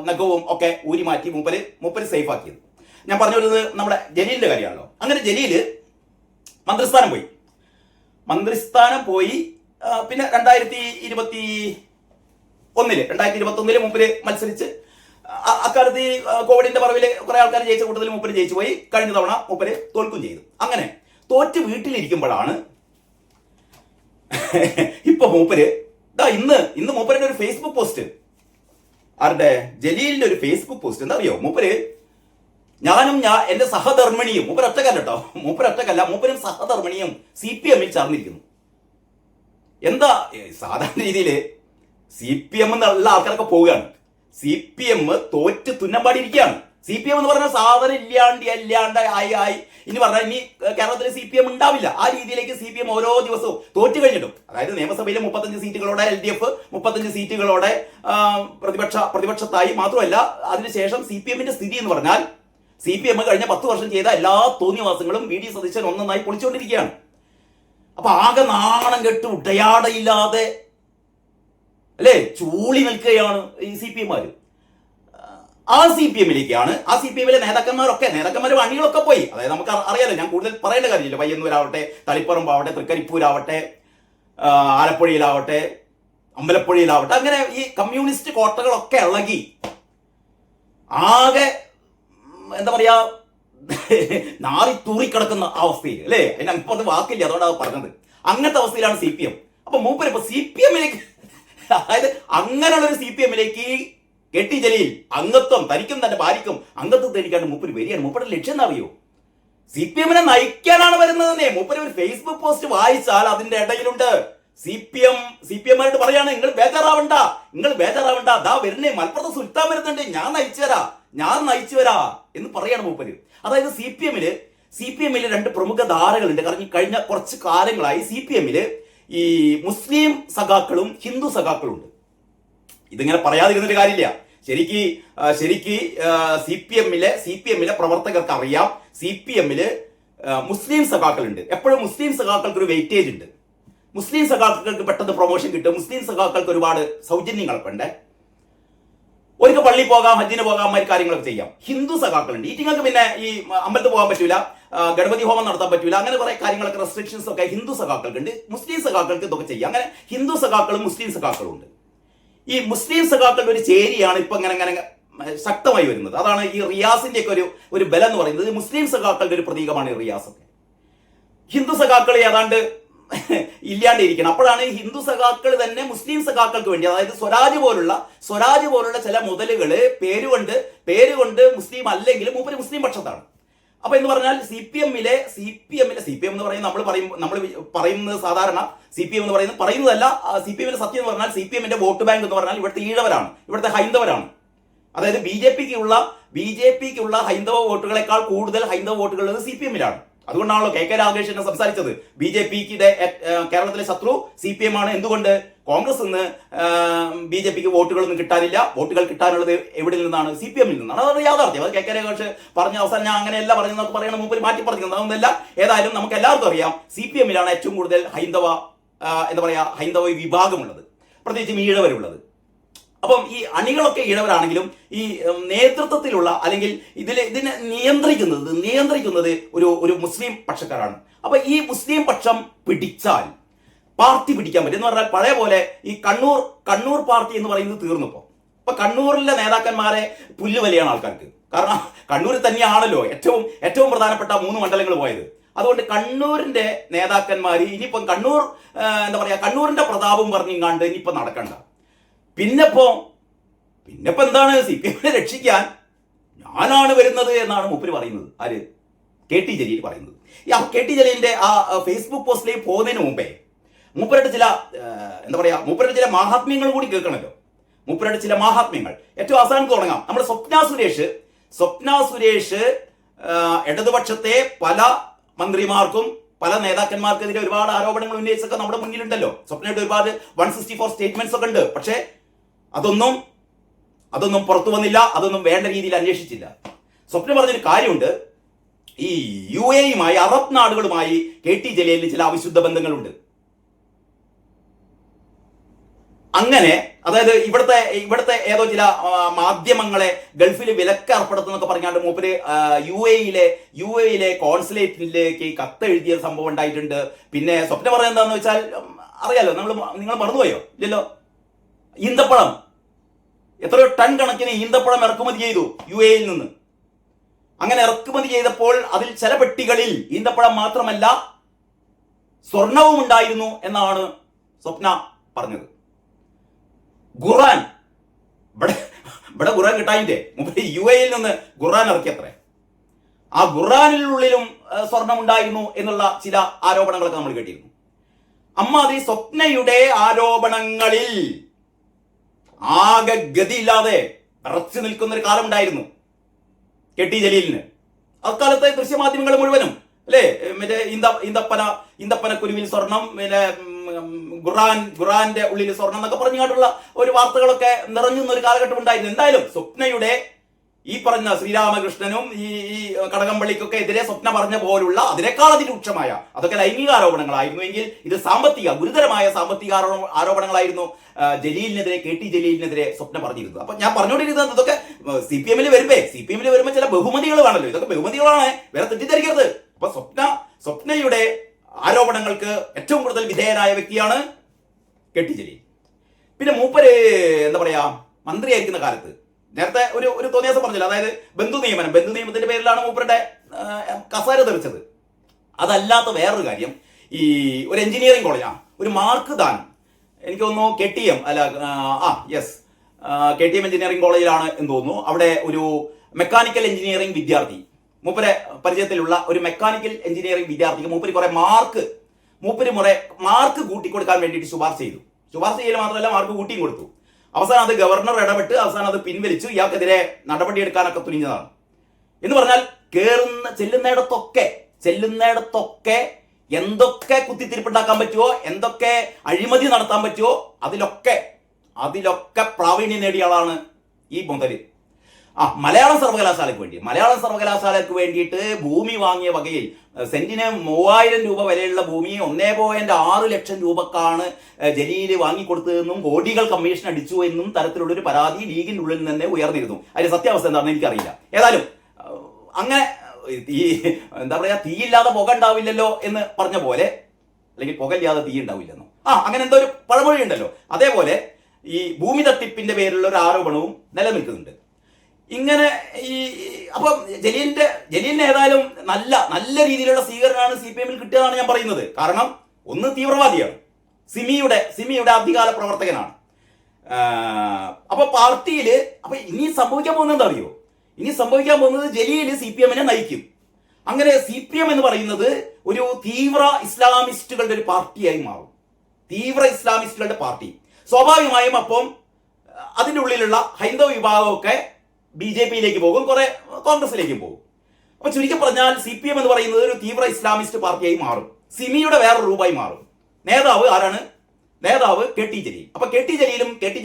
നഖവും ഒക്കെ ഊരി മാറ്റി മൂപ്പര് സേഫ് ആക്കിയത്. ഞാൻ പറഞ്ഞു വരുന്നത് നമ്മുടെ ജലീലിന്റെ കാര്യമാണല്ലോ. അങ്ങനെ ജലീല് മന്ത്രിസ്ഥാനം പോയി. പിന്നെ 2021 മൂപ്പര് മത്സരിച്ച് അക്കാലത്ത് ഈ കോവിഡിന്റെ പറവില് കുറെ ആൾക്കാർ ജയിച്ച കൂട്ടത്തിൽ മൂപ്പര് ജയിച്ചു പോയി. കഴിഞ്ഞ തവണ മൂപ്പര് തോൽക്കും ചെയ്തു. അങ്ങനെ തോറ്റ് വീട്ടിലിരിക്കുമ്പോഴാണ് ഇപ്പൊ മൂപ്പര് ഇന്ന് മൂപ്പരുടെ ഒരു ഫേസ്ബുക്ക് പോസ്റ്റ്, ആരുടെ, ജലീലിന്റെ ഒരു ഫേസ്ബുക്ക് പോസ്റ്റ് എന്താ അറിയോ? മൂപ്പര് എന്റെ സഹധർമ്മിണിയും, മൂപ്പരൊറ്റക്കല്ല, മൂപ്പരും സഹധർമ്മിണിയും CPM ചേർന്നിരിക്കുന്നു. എന്താ സാധാരണ രീതിയിൽ CPM എന്നുള്ള ആൾക്കാരൊക്കെ പോവുകയാണ്. CPM തോറ്റ് തുന്നമ്പാടിയിരിക്കുകയാണ്. CPM എന്ന് പറഞ്ഞാൽ സാധനം ഇല്ലാണ്ട് ആയി ഇനി പറഞ്ഞാൽ ഇനി കേരളത്തിൽ CPM ഉണ്ടാവില്ല. ആ രീതിയിലേക്ക് CPM ഓരോ ദിവസവും തോറ്റു കഴിഞ്ഞിട്ടും, അതായത് നിയമസഭയിലെ 35 സീറ്റുകളോടെ LDF 35 സീറ്റുകളോടെ പ്രതിപക്ഷത്തായി. മാത്രമല്ല അതിനുശേഷം CPMന്റെ സ്ഥിതി എന്ന് പറഞ്ഞാൽ CPM കഴിഞ്ഞ 10 വർഷം ചെയ്ത എല്ലാ തോന്നിയവാസങ്ങളും VD സതീശൻ ഒന്നൊന്നായി പൊളിച്ചുകൊണ്ടിരിക്കുകയാണ്. അപ്പൊ ആകെ നാണം കെട്ട് ഉടയാടയില്ലാതെ അല്ലേ ചൂളി നിൽക്കുകയാണ് ഈ CPM-മാര്. ആ CPM-ലെ നേതാക്കന്മാർ അണികളൊക്കെ പോയി. അതായത് നമുക്ക് അറിയാലോ, ഞാൻ കൂടുതൽ പറയേണ്ട കാര്യമില്ല. പയ്യന്നൂരാവട്ടെ, തളിപ്പറമ്പാവട്ടെ, തൃക്കരിപ്പൂരാവട്ടെ, ആലപ്പുഴയിലാവട്ടെ, അമ്പലപ്പുഴയിലാവട്ടെ, അങ്ങനെ ഈ കമ്മ്യൂണിസ്റ്റ് കോട്ടകളൊക്കെ ഇളകി ആകെ എന്താ പറയാ നാറി തൂറിക്കിടക്കുന്ന അവസ്ഥയിൽ അല്ലേ. അതിന് ഇപ്പൊ അത് വാക്കില്ല, അതുകൊണ്ടാണ് പറഞ്ഞത്. അങ്ങനത്തെ അവസ്ഥയിലാണ് CPM. അപ്പൊ മൂപ്പര് ഇപ്പൊ CPM-ലേക്ക്, അതായത് അങ്ങനെയുള്ളൊരു CPM-ലേക്ക് കെ.ടി. ജലീൽ അംഗത്വം, തനിക്കും തന്റെ ഭാര്യയ്ക്കും അംഗത്വം തനിക്കാണ് മൂപ്പര് വരികയാണ്. മൂപ്പരുടെ ലക്ഷ്യം എന്താ അറിയോ? CPM-നെ നയിക്കാനാണ് വരുന്നതെന്നേ. മൂപ്പര് ഒരു ഫേസ്ബുക്ക് പോസ്റ്റ് വായിച്ചാൽ അതിന്റെ ഇടയിലുണ്ട് CPM-മായിട്ട് പറയാണ്, നിങ്ങൾ ബേജാറാവണ്ട, ദാ വരുന്നേ, മലപ്പുറത്ത് സുൽത്താൻ വരുന്നുണ്ട്, ഞാൻ നയിച്ചു വരാ എന്ന് പറയാണ് മൂപ്പര്. അതായത് CPM-ല് രണ്ട് പ്രമുഖ ധാരകളുണ്ട്. കാരണം കഴിഞ്ഞ കുറച്ച് കാലങ്ങളായി CPM-ല് ഈ മുസ്ലിം സഖാക്കളും ഹിന്ദു സഖാക്കളും ഉണ്ട്. ഇതിങ്ങനെ പറയാതിരുന്നിട്ട് കാര്യമില്ല. ശരിക്ക് CPM-ലെ പ്രവർത്തകർക്ക് അറിയാം, CPM-ല് മുസ്ലിം സഖാക്കളുണ്ട്. എപ്പോഴും മുസ്ലിം സഖാക്കൾക്ക് ഒരു വെയിറ്റേജ് ഉണ്ട്. മുസ്ലിം സഖാക്കൾക്ക് പെട്ടെന്ന് പ്രൊമോഷൻ കിട്ടും. മുസ്ലിം സഖാക്കൾക്ക് ഒരുപാട് സൗജന്യങ്ങളൊക്കെ ഉണ്ട്. ഒരിക്കൽ പള്ളി പോകാം, ഹജ്ജിന് പോകാം, മറ്റു കാര്യങ്ങളൊക്കെ ചെയ്യാം. ഹിന്ദു സഖാക്കളുണ്ട്. ഈറ്റിങ്ങൾക്ക് പിന്നെ ഈ അമ്പലത്തിൽ പോകാൻ പറ്റൂല, ഗണപതി ഹോമം നടത്താൻ പറ്റൂല, അങ്ങനെ കുറെ കാര്യങ്ങളൊക്കെ റെസ്ട്രിക്ഷൻസ് ഒക്കെ ഹിന്ദു സഖാക്കൾക്കുണ്ട്. മുസ്ലിം സഖാക്കൾക്ക് ഇതൊക്കെ ചെയ്യാം. അങ്ങനെ ഹിന്ദു സഖാക്കളും മുസ്ലിം സഖാക്കളും ഉണ്ട്. ഈ മുസ്ലിം സഖാക്കളുടെ ഒരു ചേരിയാണ് ഇപ്പൊ ഇങ്ങനെ ശക്തമായി വരുന്നത്. അതാണ് ഈ റിയാസിന്റെ ഒക്കെ ഒരു ബലം എന്ന് പറയുന്നത്. മുസ്ലിം സഖാക്കളുടെ ഒരു പ്രതീകമാണ് റിയാസ് ഒക്കെ. ഹിന്ദു സഖാക്കൾ ഏതാണ്ട് ഇല്ലാണ്ടിരിക്കണം. അപ്പോഴാണ് ഹിന്ദു സഖാക്കൾ തന്നെ മുസ്ലിം സഖാക്കൾക്ക് വേണ്ടി, അതായത് സ്വരാജ് പോലുള്ള ചില മുതലുകള് പേരുകൊണ്ട് മുസ്ലിം അല്ലെങ്കിലും മൂപ്പര് മുസ്ലിം പക്ഷത്താണ്. അപ്പൊ എന്ന് പറഞ്ഞാൽ CPM എന്ന് പറയുന്നത് നമ്മൾ പറയുന്നത് സാധാരണ CPM എന്ന് പറയുന്നതല്ല. CPM-ന്റെ സത്യം എന്ന് പറഞ്ഞാൽ CPM-ന്റെ വോട്ട് ബാങ്ക് എന്ന് പറഞ്ഞാൽ ഇവിടുത്തെ ഈഴവരാണ്, ഇവിടുത്തെ ഹൈന്ദവരാണ്. അതായത് BJPക്കുള്ള ഹൈന്ദവ വോട്ടുകളെക്കാൾ കൂടുതൽ ഹൈന്ദവ വോട്ടുകൾ CPM-ലാണ്. അതുകൊണ്ടാണല്ലോ കെ രാഗേഷ് സംസാരിച്ചത്. BJPയുടെ കേരളത്തിലെ ശത്രു CPM ആണ്. എന്തുകൊണ്ട്? കോൺഗ്രസ് നിന്ന് BJPക്ക് വോട്ടുകളൊന്നും കിട്ടാനില്ല. വോട്ടുകൾ കിട്ടാനുള്ളത് എവിടെ നിന്നാണ്? CPM-ൽ നിന്നാണ്. അതാണ് യാഥാർത്ഥ്യം. അത് കെ രാഗേഷ് പറഞ്ഞ അവസാനം ഞാൻ അങ്ങനെയല്ല പറഞ്ഞെന്നൊക്കെ പറയണ മൂപ്പര് മാറ്റി പറഞ്ഞത് അതൊന്നുമല്ല. ഏതായാലും നമുക്ക് എല്ലാവർക്കും അറിയാം CPM-ലാണ് ഏറ്റവും കൂടുതൽ ഹൈന്ദവ വിഭാഗമുള്ളത്, പ്രത്യേകിച്ച് ഈഴവരുള്ളത്. അപ്പം ഈ അണികളൊക്കെ ഈഴവരാണെങ്കിലും ഈ നേതൃത്വത്തിലുള്ള അല്ലെങ്കിൽ ഇതിനെ നിയന്ത്രിക്കുന്നത് ഒരു മുസ്ലിം പക്ഷക്കാരാണ്. അപ്പൊ ഈ മുസ്ലിം പക്ഷം പിടിച്ചാൽ പാർട്ടി പിടിക്കാൻ പറ്റും എന്ന് പറഞ്ഞാൽ പഴയ പോലെ ഈ കണ്ണൂർ പാർട്ടി എന്ന് പറയുന്നത് തീർന്നപ്പോ ഇപ്പൊ കണ്ണൂരിലെ നേതാക്കന്മാരെ പുല്ലുവലിയാണ് ആൾക്കാർക്ക്. കാരണം കണ്ണൂരിൽ തന്നെയാണല്ലോ ഏറ്റവും പ്രധാനപ്പെട്ട 3 മണ്ഡലങ്ങൾ പോയത്. അതുകൊണ്ട് കണ്ണൂരിന്റെ നേതാക്കന്മാർ ഇനിയിപ്പം കണ്ണൂരിന്റെ പ്രതാപം പറഞ്ഞിങ്ങാണ്ട് ഇനിയിപ്പം നടക്കണ്ട. പിന്നെപ്പോ എന്താണ്? CPM-നെ രക്ഷിക്കാൻ ഞാനാണ് വരുന്നത് എന്നാണ് മൂപ്പര് പറയുന്നത്. ആര്? കെ.ടി. ജലീൽ പറയുന്നത്. ഈ കെ.ടി. ജലീലിന്റെ ആ ഫേസ്ബുക്ക് പോസ്റ്റിലേക്ക് പോകുന്നതിന് മുമ്പേ മൂപ്പരുടെ ചില മാഹാത്മ്യങ്ങൾ കൂടി കേൾക്കണമല്ലോ. മൂപ്പരുടെ ചില മാഹാത്മ്യങ്ങൾ ഏറ്റവും അവസാനം തുടങ്ങാം. നമ്മുടെ സ്വപ്ന സുരേഷ് ഇടതുപക്ഷത്തെ പല മന്ത്രിമാർക്കും പല നേതാക്കന്മാർക്കെതിരെ ഒരുപാട് ആരോപണങ്ങൾ ഉന്നയിച്ചൊക്കെ നമ്മുടെ മുന്നിലുണ്ടല്ലോ. സ്വപ്നയുടെ ഒരുപാട് 164 സ്റ്റേറ്റ്മെന്റ്സ് ഒക്കെ ഉണ്ട്. പക്ഷേ അതൊന്നും പുറത്തു വന്നില്ല. അതൊന്നും വേണ്ട രീതിയിൽ അന്വേഷിച്ചില്ല. സ്വപ്ന പറഞ്ഞൊരു കാര്യമുണ്ട്. ഈ UAE-യുമായി, അറബ് നാടുകളുമായി കെ.ടി. ജലീലിന് ചില അവിശുദ്ധ ബന്ധങ്ങളുണ്ട്. അങ്ങനെ അതായത് ഇവിടുത്തെ ഏതോ ചില മാധ്യമങ്ങളെ ഗൾഫിൽ വിലക്ക് ഏർപ്പെടുത്തുന്നൊക്കെ പറഞ്ഞാണ്ട് മൂപ്പര് യു എയിലെ കോൺസുലേറ്റിലേക്ക് കത്തെഴുതിയ സംഭവം ഉണ്ടായിട്ടുണ്ട്. പിന്നെ സ്വപ്നം പറയുന്നത് എന്താണെന്ന് വെച്ചാൽ അറിയാലോ, നിങ്ങൾ മറന്നുപോയോ? ഇല്ലല്ലോ. ഈന്തപ്പഴം എത്രയോ ടൺ കണക്കിന് ഈന്തപ്പഴം ഇറക്കുമതി ചെയ്തു UAE നിന്ന്. അങ്ങനെ ഇറക്കുമതി ചെയ്തപ്പോൾ അതിൽ ചില പെട്ടികളിൽ ഈന്തപ്പഴം മാത്രമല്ല സ്വർണവും ഉണ്ടായിരുന്നു എന്നാണ് സ്വപ്ന പറഞ്ഞത്. ഖുർആൻ ഇവിടെ ഖുർആൻ കിട്ടാനില്ലേ? മുമ്പ് UAE നിന്ന് ഖുർആൻ ഇറക്കിയത്രേ. ആ ഖുർആനിനുള്ളിലും സ്വർണം ഉണ്ടായിരുന്നു എന്നുള്ള ചില ആരോപണങ്ങളൊക്കെ നമ്മൾ കേട്ടിരുന്നു. അമ്മാതി സ്വപ്നയുടെ ആരോപണങ്ങളിൽ ആകെ ഗതിയില്ലാതെ വിറച്ചു നിൽക്കുന്ന ഒരു കാലം ഉണ്ടായിരുന്നു KT ജലീലിന്. അക്കാലത്തെ ദൃശ്യമാധ്യമങ്ങൾ മുഴുവനും അല്ലേ, മറ്റേ ഈന്തപ്പന കുരുവിൽ സ്വർണം, പിന്നെ ഖുറാന്റെ ഉള്ളിൽ സ്വർണം എന്നൊക്കെ പറഞ്ഞുകൊണ്ടുള്ള ഒരു വാർത്തകളൊക്കെ നിറഞ്ഞുന്ന ഒരു കാലഘട്ടം ഉണ്ടായിരുന്നു. എന്തായാലും സ്വപ്നയുടെ ഈ പറഞ്ഞ ശ്രീരാമകൃഷ്ണനും ഈ കടകംപള്ളിക്കൊക്കെ എതിരെ സ്വപ്ന പറഞ്ഞ പോലുള്ള അതിനേക്കാൾ അതിരൂക്ഷമായ അതൊക്കെ ലൈംഗിക ആരോപണങ്ങളായിരുന്നുവെങ്കിൽ ഇത് ഗുരുതരമായ സാമ്പത്തിക ആരോപണങ്ങളായിരുന്നു KT ജലീലിനെതിരെ സ്വപ്ന പറഞ്ഞിരുന്നത്. അപ്പൊ ഞാൻ പറഞ്ഞുകൊണ്ടിരുന്നത് ഇതൊക്കെ CPM വരുമ്പോ ചില ബഹുമതികൾ വേണമല്ലോ. ഇതൊക്കെ ബഹുമതികളാണ്, വേറെ തെറ്റിദ്ധരിക്കരുത്. അപ്പൊ സ്വപ്നയുടെ ആരോപണങ്ങൾക്ക് ഏറ്റവും കൂടുതൽ വിധേയനായ വ്യക്തിയാണ് KT ജലീൽ. പിന്നെ മൂപ്പര് എന്താ പറയാ, മന്ത്രിയായിരിക്കുന്ന കാലത്ത് നേരത്തെ ഒരു തോന്നിയാസം പറഞ്ഞില്ല, അതായത് ബന്ധു നിയമത്തിന്റെ പേരിലാണ് മൂപ്പരുടെ കസേര തെറിച്ചത്. അതല്ലാത്ത വേറൊരു കാര്യം, ഈ ഒരു എഞ്ചിനീയറിംഗ് കോളേജ് ഒരു മാർക്ക് ദാനം, എനിക്ക് തോന്നുന്നു KTM എഞ്ചിനീയറിംഗ് കോളേജിലാണ് എന്ന് തോന്നുന്നു. അവിടെ ഒരു മെക്കാനിക്കൽ എഞ്ചിനീയറിംഗ് വിദ്യാർത്ഥി, മൂപ്പരെ പരിചയത്തിലുള്ള ഒരു മെക്കാനിക്കൽ എഞ്ചിനീയറിംഗ് വിദ്യാർത്ഥിക്ക് മൂപ്പര് കുറെ മാർക്ക് കൂട്ടിക്കൊടുക്കാൻ വേണ്ടിയിട്ട് ശുപാർശ ചെയ്യൽ മാത്രമല്ല മാർക്ക് കൂട്ടിയും കൊടുത്തു. അവസാനം അത് ഗവർണർ ഇടപെട്ട് അവസാനം അത് പിൻവലിച്ചു. ഇയാൾക്കെതിരെ നടപടിയെടുക്കാനൊക്കെ തുനിഞ്ഞതാണ്. എന്ന് പറഞ്ഞാൽ ചെല്ലുന്നിടത്തൊക്കെ എന്തൊക്കെ കുത്തിത്തിരിപ്പുണ്ടാക്കാൻ പറ്റുമോ, എന്തൊക്കെ അഴിമതി നടത്താൻ പറ്റുമോ അതിലൊക്കെ പ്രാവീണ്യം നേടിയ ആളാണ് ഈ മുതല്. മലയാളം സർവകലാശാലയ്ക്ക് വേണ്ടിയിട്ട് ഭൂമി വാങ്ങിയ വകയിൽ സെന്റിന് 3000 രൂപ വിലയുള്ള ഭൂമി 1.6 ലക്ഷം രൂപക്കാണ് ജലീൽ വാങ്ങിക്കൊടുത്തതെന്നും കോടികൾ കമ്മീഷൻ അടിച്ചു എന്നും തരത്തിലുള്ളൊരു പരാതി ലീഗിന്റെ ഉള്ളിൽ തന്നെ ഉയർന്നിരുന്നു. അതിന്റെ സത്യാവസ്ഥ എന്താണെന്ന് എനിക്കറിയില്ല. ഏതായാലും അങ്ങനെ എന്താ പറയാ, തീയില്ലാതെ പുക ഉണ്ടാവില്ലല്ലോ എന്ന് പറഞ്ഞ പോലെ, അല്ലെങ്കിൽ പുകയില്ലാതെ തീ ഉണ്ടാവില്ലെന്നോ അങ്ങനെ എന്തോ ഒരു പഴമൊഴി ഉണ്ടല്ലോ. അതേപോലെ ഈ ഭൂമി തട്ടിപ്പിന്റെ പേരിലുള്ള ഒരു ആരോപണവും നിലനിൽക്കുന്നുണ്ട്. ഇങ്ങനെ അപ്പം ജലീലിന് ഏതായാലും നല്ല രീതിയിലുള്ള സ്വീകരണമാണ് CPM കിട്ടിയതാണ് ഞാൻ പറയുന്നത്. കാരണം ഒന്ന് തീവ്രവാദിയാണ്, സിമിയുടെ ആദ്യകാല പ്രവർത്തകനാണ്. അപ്പൊ പാർട്ടിയില് ഇനി സംഭവിക്കാൻ പോകുന്നത് എന്താ അറിയോ? ഇനി സംഭവിക്കാൻ പോകുന്നത് ജലീൽ CPM-നെ നയിക്കും. അങ്ങനെ CPM എന്ന് പറയുന്നത് ഒരു തീവ്ര ഇസ്ലാമിസ്റ്റുകളുടെ ഒരു പാർട്ടിയായി മാറും. തീവ്ര ഇസ്ലാമിസ്റ്റുകളുടെ പാർട്ടി. സ്വാഭാവികമായും അപ്പം അതിൻ്റെ ഉള്ളിലുള്ള ഹൈന്ദവ വിഭാഗമൊക്കെ BJP-യിലേക്ക് പോകും, കുറെ കോൺഗ്രസിലേക്കും പോകും. അപ്പൊ ചുരുക്കി പറഞ്ഞാൽ CPM എന്ന് പറയുന്നത് ഒരു തീവ്ര ഇസ്ലാമിസ്റ്റ് പാർട്ടിയായി മാറും. സിമിയുടെ വേറൊരു രൂപമായി മാറും. നേതാവ് ആരാണ്? നേതാവ് KT ജലീൽ. അപ്പൊ KT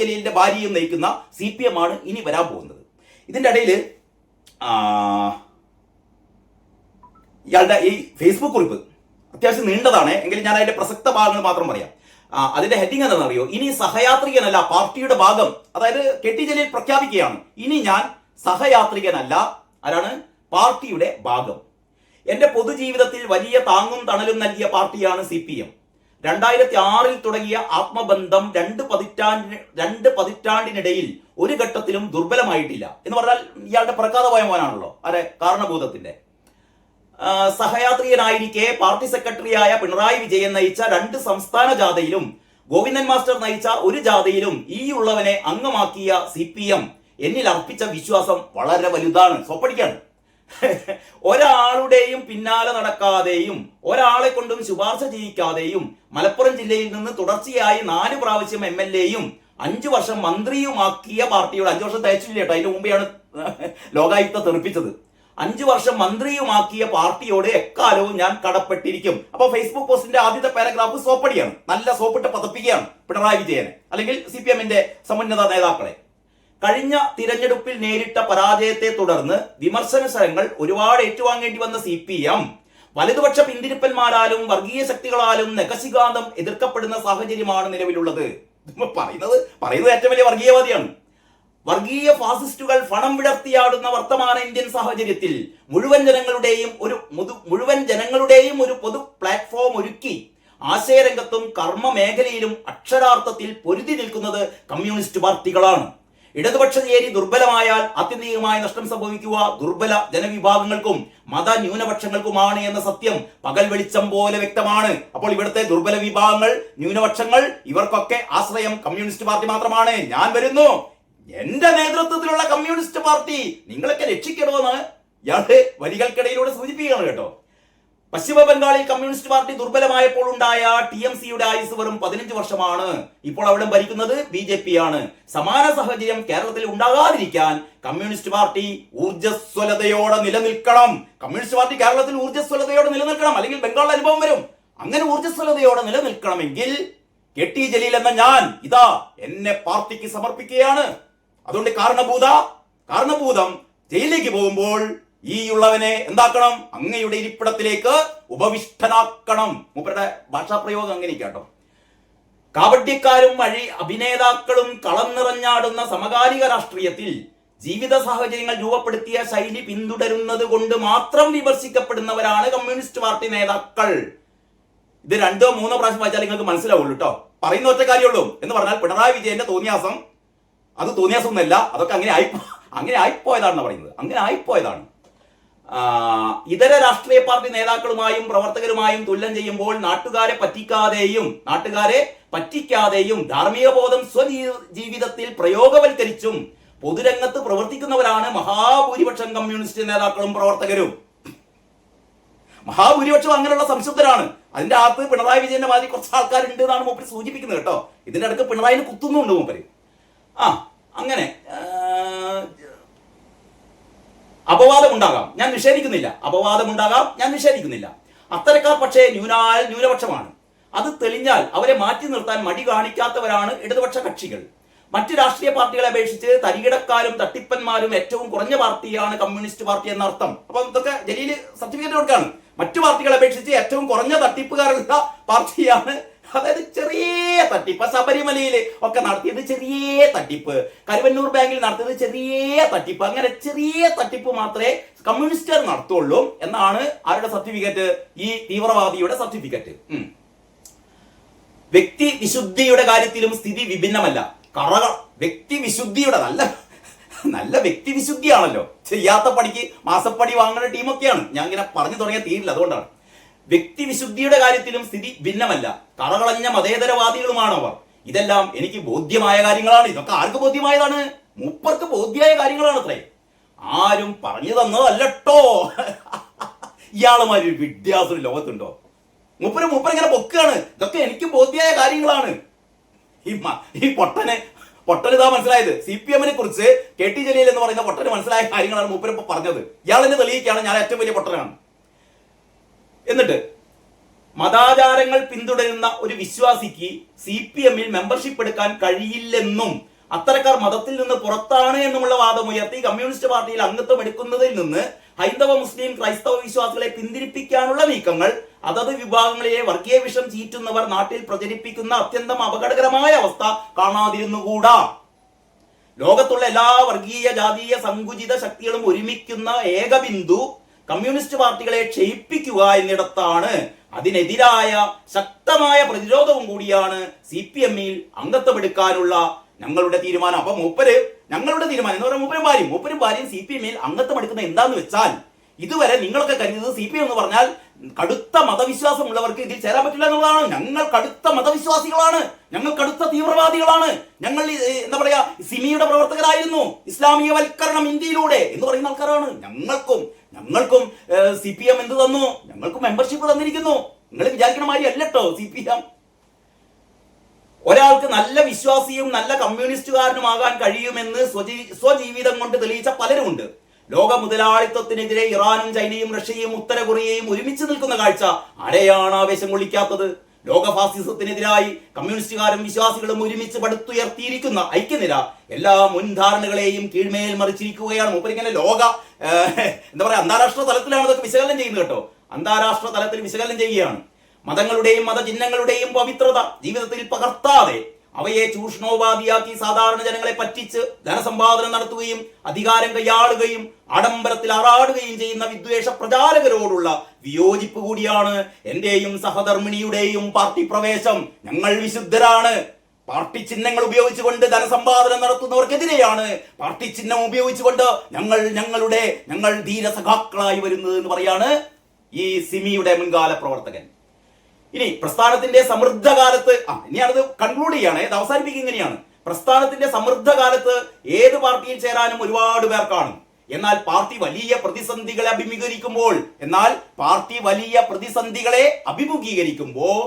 ജലീലിന്റെ ഭാര്യയും നയിക്കുന്ന CPM ആണ് ഇനി വരാൻ പോകുന്നത്. ഇതിന്റെ ഇടയിൽ ഇയാളുടെ ഈ ഫേസ്ബുക്ക് കുറിപ്പ് അത്യാവശ്യം നീണ്ടതാണ്, എങ്കിലും ഞാൻ അതിന്റെ പ്രസക്ത ഭാഗങ്ങൾ മാത്രം പറയാം. അതിന്റെ ഹെഡിങ് എന്താണെന്ന് അറിയോ? ഇനി സഹയാത്രികനല്ല, പാർട്ടിയുടെ ഭാഗം. അതായത് KT ജലീൽ പ്രഖ്യാപിക്കുകയാണ്, ഇനി ഞാൻ സഹയാത്രികനല്ല, ആരാണ്? പാർട്ടിയുടെ ഭാഗം. എന്റെ പൊതുജീവിതത്തിൽ വലിയ താങ്ങും തണലും നൽകിയ പാർട്ടിയാണ് CPM. 2006 തുടങ്ങിയ ആത്മബന്ധം 2 പതിറ്റാണ്ടിനിടയിൽ ഒരു ഘട്ടത്തിലും ദുർബലമായിട്ടില്ല. എന്ന് പറഞ്ഞാൽ ഇയാളുടെ പ്രഖ്യാതമായ മോനാണല്ലോ, കാരണഭൂതത്തിന്റെ സഹയാത്രികനായിരിക്കെ പാർട്ടി സെക്രട്ടറിയായ പിണറായി വിജയൻ നയിച്ച 2 സംസ്ഥാന ജാഥയിലും ഗോവിന്ദൻ മാസ്റ്റർ നയിച്ച ഒരു ജാഥയിലും ഈ ഉള്ളവനെ അംഗമാക്കിയ CPM എന്നിൽ അർപ്പിച്ച വിശ്വാസം വളരെ വലുതാണ്. സ്വപ്പടിക്കാണ്. ഒരാളുടെയും പിന്നാലെ നടക്കാതെയും ഒരാളെ കൊണ്ടും ശുപാർശ ചെയ്യിക്കാതെയും മലപ്പുറം ജില്ലയിൽ നിന്ന് തുടർച്ചയായി 4 പ്രാവശ്യം MLA-യും 5 വർഷം മന്ത്രിയുമാക്കിയ പാർട്ടിയോട്, 5 വർഷം തയ്ച്ചില്ല കേട്ടോ, അതിന് മുമ്പെയാണ് ലോകായുക്ത തെറിപ്പിച്ചത്. 5 വർഷം മന്ത്രിയുമാക്കിയ പാർട്ടിയോട് എക്കാലവും ഞാൻ കടപ്പെട്ടിരിക്കും. അപ്പൊ ഫേസ്ബുക്ക് പോസ്റ്റിന്റെ ആദ്യത്തെ പാരഗ്രാഫ് സോപ്പടിയാണ്. നല്ല സോപ്പിട്ട് പതപ്പിക്കുകയാണ് പിണറായി വിജയനെ, അല്ലെങ്കിൽ CPM-ന്റെ സമുന്നത നേതാക്കളെ. കഴിഞ്ഞ തിരഞ്ഞെടുപ്പിൽ നേരിട്ട പരാജയത്തെ തുടർന്ന് വിമർശന സ്വരങ്ങൾ ഒരുപാട് ഏറ്റുവാങ്ങേണ്ടി വന്ന CPM വലതുപക്ഷ പിന്തിരിപ്പന്മാരാലും വർഗീയ ശക്തികളാലും നഖശികാന്തം എതിർക്കപ്പെടുന്ന സാഹചര്യമാണ് നിലവിലുള്ളത്. പറയുന്നത് ഏറ്റവും വലിയ വർഗീയവാദിയാണ്. വർഗീയ ഫാസിസ്റ്റുകൾ പണം വിടർത്തിയാടുന്ന വർത്തമാന ഇന്ത്യൻ സാഹചര്യത്തിൽ മുഴുവൻ ജനങ്ങളുടെയും ഒരു പൊതു പ്ലാറ്റ്ഫോം ഒരുക്കി ആശയരംഗത്തും കർമ്മ മേഖലയിലും അക്ഷരാർത്ഥത്തിൽ പൊരുതി നിൽക്കുന്നത് കമ്മ്യൂണിസ്റ്റ് പാർട്ടികളാണ്. ഇടതുപക്ഷ ചേരി ദുർബലമായാൽ ആത്യന്തികമായ നഷ്ടം സംഭവിക്കുക ദുർബല ജനവിഭാഗങ്ങൾക്കും മത ന്യൂനപക്ഷങ്ങൾക്കുമാണ് എന്ന സത്യം പകൽ വെളിച്ചം പോലെ വ്യക്തമാണ്. അപ്പോൾ ഇവിടുത്തെ ദുർബല വിഭാഗങ്ങൾ, ന്യൂനപക്ഷങ്ങൾ, ഇവർക്കൊക്കെ ആശ്രയം കമ്മ്യൂണിസ്റ്റ് പാർട്ടി മാത്രമാണ്. ഞാൻ വരുന്നു, എന്റെ നേതൃത്വത്തിലുള്ള കമ്മ്യൂണിസ്റ്റ് പാർട്ടി നിങ്ങളൊക്കെ രക്ഷിക്കണമെന്ന് ഇയാള് വരികൾക്കിടയിലൂടെ സൂചിപ്പിക്കുകയാണ് കേട്ടോ. പശ്ചിമ ബംഗാളിൽ കമ്മ്യൂണിസ്റ്റ് പാർട്ടി ദുർബലമായപ്പോൾ ഉണ്ടായ TMCയുടെ ആയുസ് വെറും 15 വർഷമാണ്. ഇപ്പോൾ അവിടെ ഭരിക്കുന്നത് BJP ആണ്. സമാന സാഹചര്യം കേരളത്തിൽ ഉണ്ടാകാതിരിക്കാൻ കമ്മ്യൂണിസ്റ്റ് പാർട്ടി ഊർജ്ജസ്വലതയോടെ നിലനിൽക്കണം. കമ്മ്യൂണിസ്റ്റ് പാർട്ടി കേരളത്തിൽ ഊർജ്ജസ്വലതയോടെ നിലനിൽക്കണം, അല്ലെങ്കിൽ ബംഗാളിൽ അനുഭവം വരും. അങ്ങനെ ഊർജ്ജസ്വലതയോടെ നിലനിൽക്കണമെങ്കിൽ KT ജലീൽ എന്ന ഞാൻ ഇതാ എന്നെ പാർട്ടിക്ക് സമർപ്പിക്കുകയാണ്. അതുകൊണ്ട് കാരണഭൂതം ജയിലിലേക്ക് പോകുമ്പോൾ ഈ ഉള്ളവനെ എന്താക്കണം? അങ്ങയുടെ ഇരിപ്പിടത്തിലേക്ക് ഉപവിഷ്ടനാക്കണം. മൂപ്പരുടെ ഭാഷാപ്രയോഗം അങ്ങനെയൊക്കെ കേട്ടോ. കാപട്യക്കാരും അഭിനേതാക്കളും കളം നിറഞ്ഞാടുന്ന സമകാലിക രാഷ്ട്രീയത്തിൽ ജീവിത സാഹചര്യങ്ങൾ രൂപപ്പെടുത്തിയ ശൈലി പിന്തുടരുന്നത് കൊണ്ട് മാത്രം വിമർശിക്കപ്പെടുന്നവരാണ് കമ്മ്യൂണിസ്റ്റ് പാർട്ടി നേതാക്കൾ. ഇത് 2-3 പ്രാവശ്യം വായിച്ചാൽ നിങ്ങൾക്ക് മനസ്സിലാവുള്ളൂ കേട്ടോ. പറയുന്ന ഒറ്റ കാര്യമുള്ളൂ എന്ന് പറഞ്ഞാൽ പിണറായി വിജയന്റെ തോന്നിയാസം അത് തോന്നിയാസമൊന്നുമല്ല, അതൊക്കെ അങ്ങനെ ആയിപ്പോയതാണെന്ന് പറയുന്നത്. അങ്ങനെ ആയിപ്പോയതാണ്. ഇതര രാഷ്ട്രീയ പാർട്ടി നേതാക്കളുമായും പ്രവർത്തകരുമായും തുല്യം ചെയ്യുമ്പോൾ നാട്ടുകാരെ പറ്റിക്കാതെയും ധാർമ്മിക ബോധം സ്വജീവിതത്തിൽ പ്രയോഗവൽക്കരിച്ചും പൊതുരംഗത്ത് പ്രവർത്തിക്കുന്നവരാണ് മഹാഭൂരിപക്ഷം കമ്മ്യൂണിസ്റ്റ് നേതാക്കളും പ്രവർത്തകരും. മഹാഭൂരിപക്ഷം അങ്ങനെയുള്ള സംശുദ്ധരാണ്. അതിന്റെ അകത്ത് പിണറായി വിജയന്റെ മാതിരി കുറച്ച് ആൾക്കാരുണ്ട് എന്നാണ് മൂപ്പര് സൂചിപ്പിക്കുന്നത് കേട്ടോ. ഇതിന്റെ അടുത്ത് പിണറായിന് കുത്തുന്നുണ്ട് മൂപ്പര്. അങ്ങനെ അപവാദമുണ്ടാകാം, ഞാൻ നിഷേധിക്കുന്നില്ല. അത്തരക്കാർ പക്ഷേ ന്യൂനപക്ഷമാണ്. അത് തെളിഞ്ഞാൽ അവരെ മാറ്റി നിർത്താൻ മടി കാണിക്കാത്തവരാണ് ഇടതുപക്ഷ കക്ഷികൾ. മറ്റ് രാഷ്ട്രീയ പാർട്ടികളെ അപേക്ഷിച്ച് തരികിടക്കാരും തട്ടിപ്പന്മാരും ഏറ്റവും കുറഞ്ഞ പാർട്ടിയാണ് കമ്മ്യൂണിസ്റ്റ് പാർട്ടി എന്നർത്ഥം. അപ്പൊ ഇതൊക്കെ ജലീല് സർട്ടിഫിക്കറ്റ് കൊടുക്കാണ്. മറ്റു പാർട്ടികളെ അപേക്ഷിച്ച് ഏറ്റവും കുറഞ്ഞ തട്ടിപ്പുകാരുള്ള പാർട്ടിയാണ്. അതായത് ചെറിയ തട്ടിപ്പ്, ശബരിമലയിൽ ഒക്കെ നടത്തിയത് ചെറിയ തട്ടിപ്പ്, കരുവന്നൂർ ബാങ്കിൽ നടത്തിയത് ചെറിയ തട്ടിപ്പ്, അങ്ങനെ ചെറിയ തട്ടിപ്പ് മാത്രമേ കമ്മ്യൂണിസ്റ്റുകാർ നടത്തുള്ളൂ എന്നാണ് ആരുടെ സർട്ടിഫിക്കറ്റ്? ഈ തീവ്രവാദിയുടെ സർട്ടിഫിക്കറ്റ്. വ്യക്തി വിശുദ്ധിയുടെ കാര്യത്തിലും സ്ഥിതി വിഭിന്നമല്ല. വ്യക്തിവിശുദ്ധിയുടെ നല്ല വ്യക്തിവിശുദ്ധിയാണല്ലോ. ചെയ്യാത്ത പണിക്ക് മാസപ്പടി വാങ്ങുന്ന ടീമൊക്കെയാണ്. ഞാൻ ഇങ്ങനെ പറഞ്ഞു തുടങ്ങിയ തീരില്ല, അതുകൊണ്ടാണ്. വ്യക്തിവിശുദ്ധിയുടെ കാര്യത്തിലും സ്ഥിതി ഭിന്നമല്ല. കറകളഞ്ഞ മതേതരവാദികളുമാണ് അവർ. ഇതെല്ലാം എനിക്ക് ബോധ്യമായ കാര്യങ്ങളാണ്. ഇതൊക്കെ ആർക്ക് ബോധ്യമായതാണ്? മൂപ്പർക്ക് ബോധ്യമായ കാര്യങ്ങളാണ് അത്രേ. ആരും പറഞ്ഞു തന്നതല്ലോ. ഇയാളുമാരി വിദ്യാസം ലോകത്തുണ്ടോ? മൂപ്പര് ഇങ്ങനെ പൊക്കുകയാണ്. ഇതൊക്കെ എനിക്ക് ബോധ്യമായ കാര്യങ്ങളാണ്. ഈ പൊട്ടന് ഇതാ മനസ്സിലായത്. CPM കുറിച്ച് KT ജലീൽ എന്ന് പറയുന്ന പൊട്ടന് മനസ്സിലായ കാര്യങ്ങളാണ് മൂപ്പര് ഇപ്പൊ പറഞ്ഞത്. ഇയാളെന്നെ തെളിയിക്കുകയാണ് ഞാൻ ഏറ്റവും വലിയ പൊട്ടനാണ്. എന്നിട്ട് മതാചാരങ്ങൾ പിന്തുടരുന്ന ഒരു വിശ്വാസിക്ക് CPM-ൽ മെമ്പർഷിപ്പ് എടുക്കാൻ കഴിയില്ലെന്നും അത്തരക്കാർ മതത്തിൽ നിന്ന് പുറത്താണ് എന്നുമുള്ള വാദമുയർത്തി കമ്മ്യൂണിസ്റ്റ് പാർട്ടിയിൽ അംഗത്വം എടുക്കുന്നതിൽ നിന്ന് ഹൈന്ദവ, മുസ്ലിം, ക്രൈസ്തവ വിശ്വാസികളെ പിന്തിരിപ്പിക്കാനുള്ള നീക്കങ്ങൾ അതത് വിഭാഗങ്ങളിലെ വർഗീയ വിഷം ചീറ്റുന്നവർ നാട്ടിൽ പ്രചരിപ്പിക്കുന്ന അത്യന്തം അപകടകരമായ അവസ്ഥ കാണാതിരുന്നുകൂടാ. ലോകത്തുള്ള എല്ലാ വർഗീയ, ജാതീയ, സങ്കുചിത ശക്തികളും ഒരുമിക്കുന്ന ഏകബിന്ദു കമ്മ്യൂണിസ്റ്റ് പാർട്ടികളെ ക്ഷയിപ്പിക്കുക എന്നിടത്താണ്. അതിനെതിരായ ശക്തമായ പ്രതിരോധവും കൂടിയാണ് CPM-ൽ അംഗത്വമെടുക്കാനുള്ള ഞങ്ങളുടെ തീരുമാനം. അപ്പൊ ഞങ്ങളുടെ തീരുമാനം എന്ന് പറയുമ്പോൾ മൂപ്പരും ഭാര്യയും CPM-ൽ അംഗത്വം എടുക്കുന്നത് എന്താന്ന് വെച്ചാൽ, ഇതുവരെ നിങ്ങളൊക്കെ കരുതുന്നത് CPM എന്ന് പറഞ്ഞാൽ കടുത്ത മതവിശ്വാസമുള്ളവർക്ക് ഇതിൽ ചേരാൻ പറ്റില്ല എന്നുള്ളതാണ്. ഞങ്ങൾ കടുത്ത മതവിശ്വാസികളാണ്, ഞങ്ങൾ കടുത്ത തീവ്രവാദികളാണ്, ഞങ്ങൾ എന്താ പറയാ സിമിയുടെ പ്രവർത്തകരായിരുന്നു, ഇസ്ലാമിക വൽക്കരണം ഇന്ത്യയിലൂടെ എന്ന് പറയുന്ന ആൾക്കാരാണ്. ഞങ്ങൾക്കും CPM എന്ത് തന്നു? ഞങ്ങൾക്കും മെമ്പർഷിപ്പ് തന്നിരിക്കുന്നു. നിങ്ങൾ വിചാരിക്കണ മാതിരി അല്ലട്ടോ CPM. ഒരാൾക്ക് നല്ല വിശ്വാസിയും നല്ല കമ്മ്യൂണിസ്റ്റുകാരനുമാകാൻ കഴിയുമെന്ന് സ്വജീവിതം കൊണ്ട് തെളിയിച്ച പലരുമുണ്ട്. ലോക മുതലാളിത്തത്തിനെതിരെ ഇറാനും ചൈനയും റഷ്യയും ഉത്തര കൊറിയയും ഒരുമിച്ച് നിൽക്കുന്ന കാഴ്ച ആരെയാണ് ആവേശം കൊള്ളിക്കാത്തത്? ലോക ഫാസിസത്തിനെതിരായി കമ്മ്യൂണിസ്റ്റുകാരും വിശ്വാസികളും ഒരുമിച്ച് പടുത്തുയർത്തിയിരിക്കുന്ന ഐക്യനിര എല്ലാ മുൻധാരണകളെയും കീഴ്മേൽ മറിച്ചിരിക്കുകയാണ്. മൂപ്പരിങ്ങനെ എന്താ പറയാ അന്താരാഷ്ട്ര തലത്തിലാണ് ഇതൊക്കെ വിശകലനം ചെയ്യുന്നത് കേട്ടോ. അന്താരാഷ്ട്ര തലത്തിൽ വിശകലനം ചെയ്യുകയാണ്. മതങ്ങളുടെയും മതചിഹ്നങ്ങളുടെയും പവിത്രത ജീവിതത്തിൽ പകർത്താതെ അവയെ ചൂഷണോപാധിയാക്കി സാധാരണ ജനങ്ങളെ പറ്റിച്ച് ധനസമ്പാദനം നടത്തുകയും അധികാരം കൈയാളുകയും ആഡംബരത്തിൽ ആറാടുകയും ചെയ്യുന്ന വിദ്വേഷ പ്രചാരകരോടുള്ള വിയോജിപ്പ് കൂടിയാണ് എന്റെയും സഹധർമ്മിണിയുടെയും പാർട്ടി പ്രവേശം. ഞങ്ങൾ വിശുദ്ധരാണ്. പാർട്ടി ചിഹ്നങ്ങൾ ഉപയോഗിച്ചുകൊണ്ട് ധനസമ്പാദനം നടത്തുന്നവർക്കെതിരെയാണ് പാർട്ടി ചിഹ്നം ഉപയോഗിച്ചുകൊണ്ട് ഞങ്ങൾ ധീരസഖാക്കളായി വരുന്നത് എന്ന് പറയാണ് ഈ സിമിയുടെ മുൻകാല പ്രവർത്തകൻ. ഇനി പ്രസ്ഥാനത്തിന്റെ സമൃദ്ധകാലത്ത് ഇനിയാണത് കൺക്ലൂഡ് ചെയ്യാണ്, ഇത് അവസാനിപ്പിക്കുക ഇങ്ങനെയാണ്. പ്രസ്ഥാനത്തിന്റെ സമൃദ്ധകാലത്ത് ഏത് പാർട്ടിയിൽ ചേരാനും ഒരുപാട് പേർ കാണും. എന്നാൽ പാർട്ടി വലിയ പ്രതിസന്ധികളെ അഭിമുഖീകരിക്കുമ്പോൾ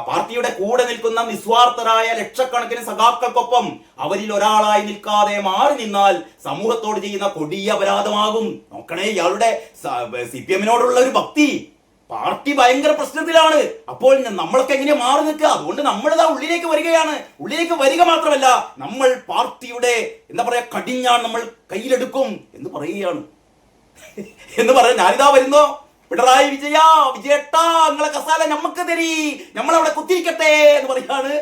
പാർട്ടിയുടെ കൂടെ നിൽക്കുന്ന നിസ്വാർത്ഥരായ ലക്ഷക്കണക്കിന് സഖാക്കൾക്കൊപ്പം അവരിൽ ഒരാളായി നിൽക്കാതെ മാറി നിന്നാൽ സമൂഹത്തോട് ചെയ്യുന്ന കൊടിയ അപരാധമാകും. നോക്കണേ, ഇയാളുടെ CPM-നോടുള്ള ഒരു ഭക്തി. പാർട്ടി ഭയങ്കര പ്രശ്നത്തിലാണ്. അപ്പോൾ നമ്മളൊക്കെ എങ്ങനെ മാറി നിൽക്കുക? അതുകൊണ്ട് നമ്മളിതാ ഉള്ളിലേക്ക് വരികയാണ്. ഉള്ളിലേക്ക് വരിക മാത്രമല്ല, നമ്മൾ പാർട്ടിയുടെ കടിഞ്ഞാൺ നമ്മൾ കയ്യിലെടുക്കും എന്ന് പറയുകയാണ്. എന്ന് പറയാൻ ഞാനിതാ വരുന്നോ, പിണറായി വിജയേട്ടാ നിങ്ങളെ കസാല നമുക്ക് തരി, നമ്മളവിടെ കുത്തിരിക്കട്ടെ എന്ന് പറയാണ്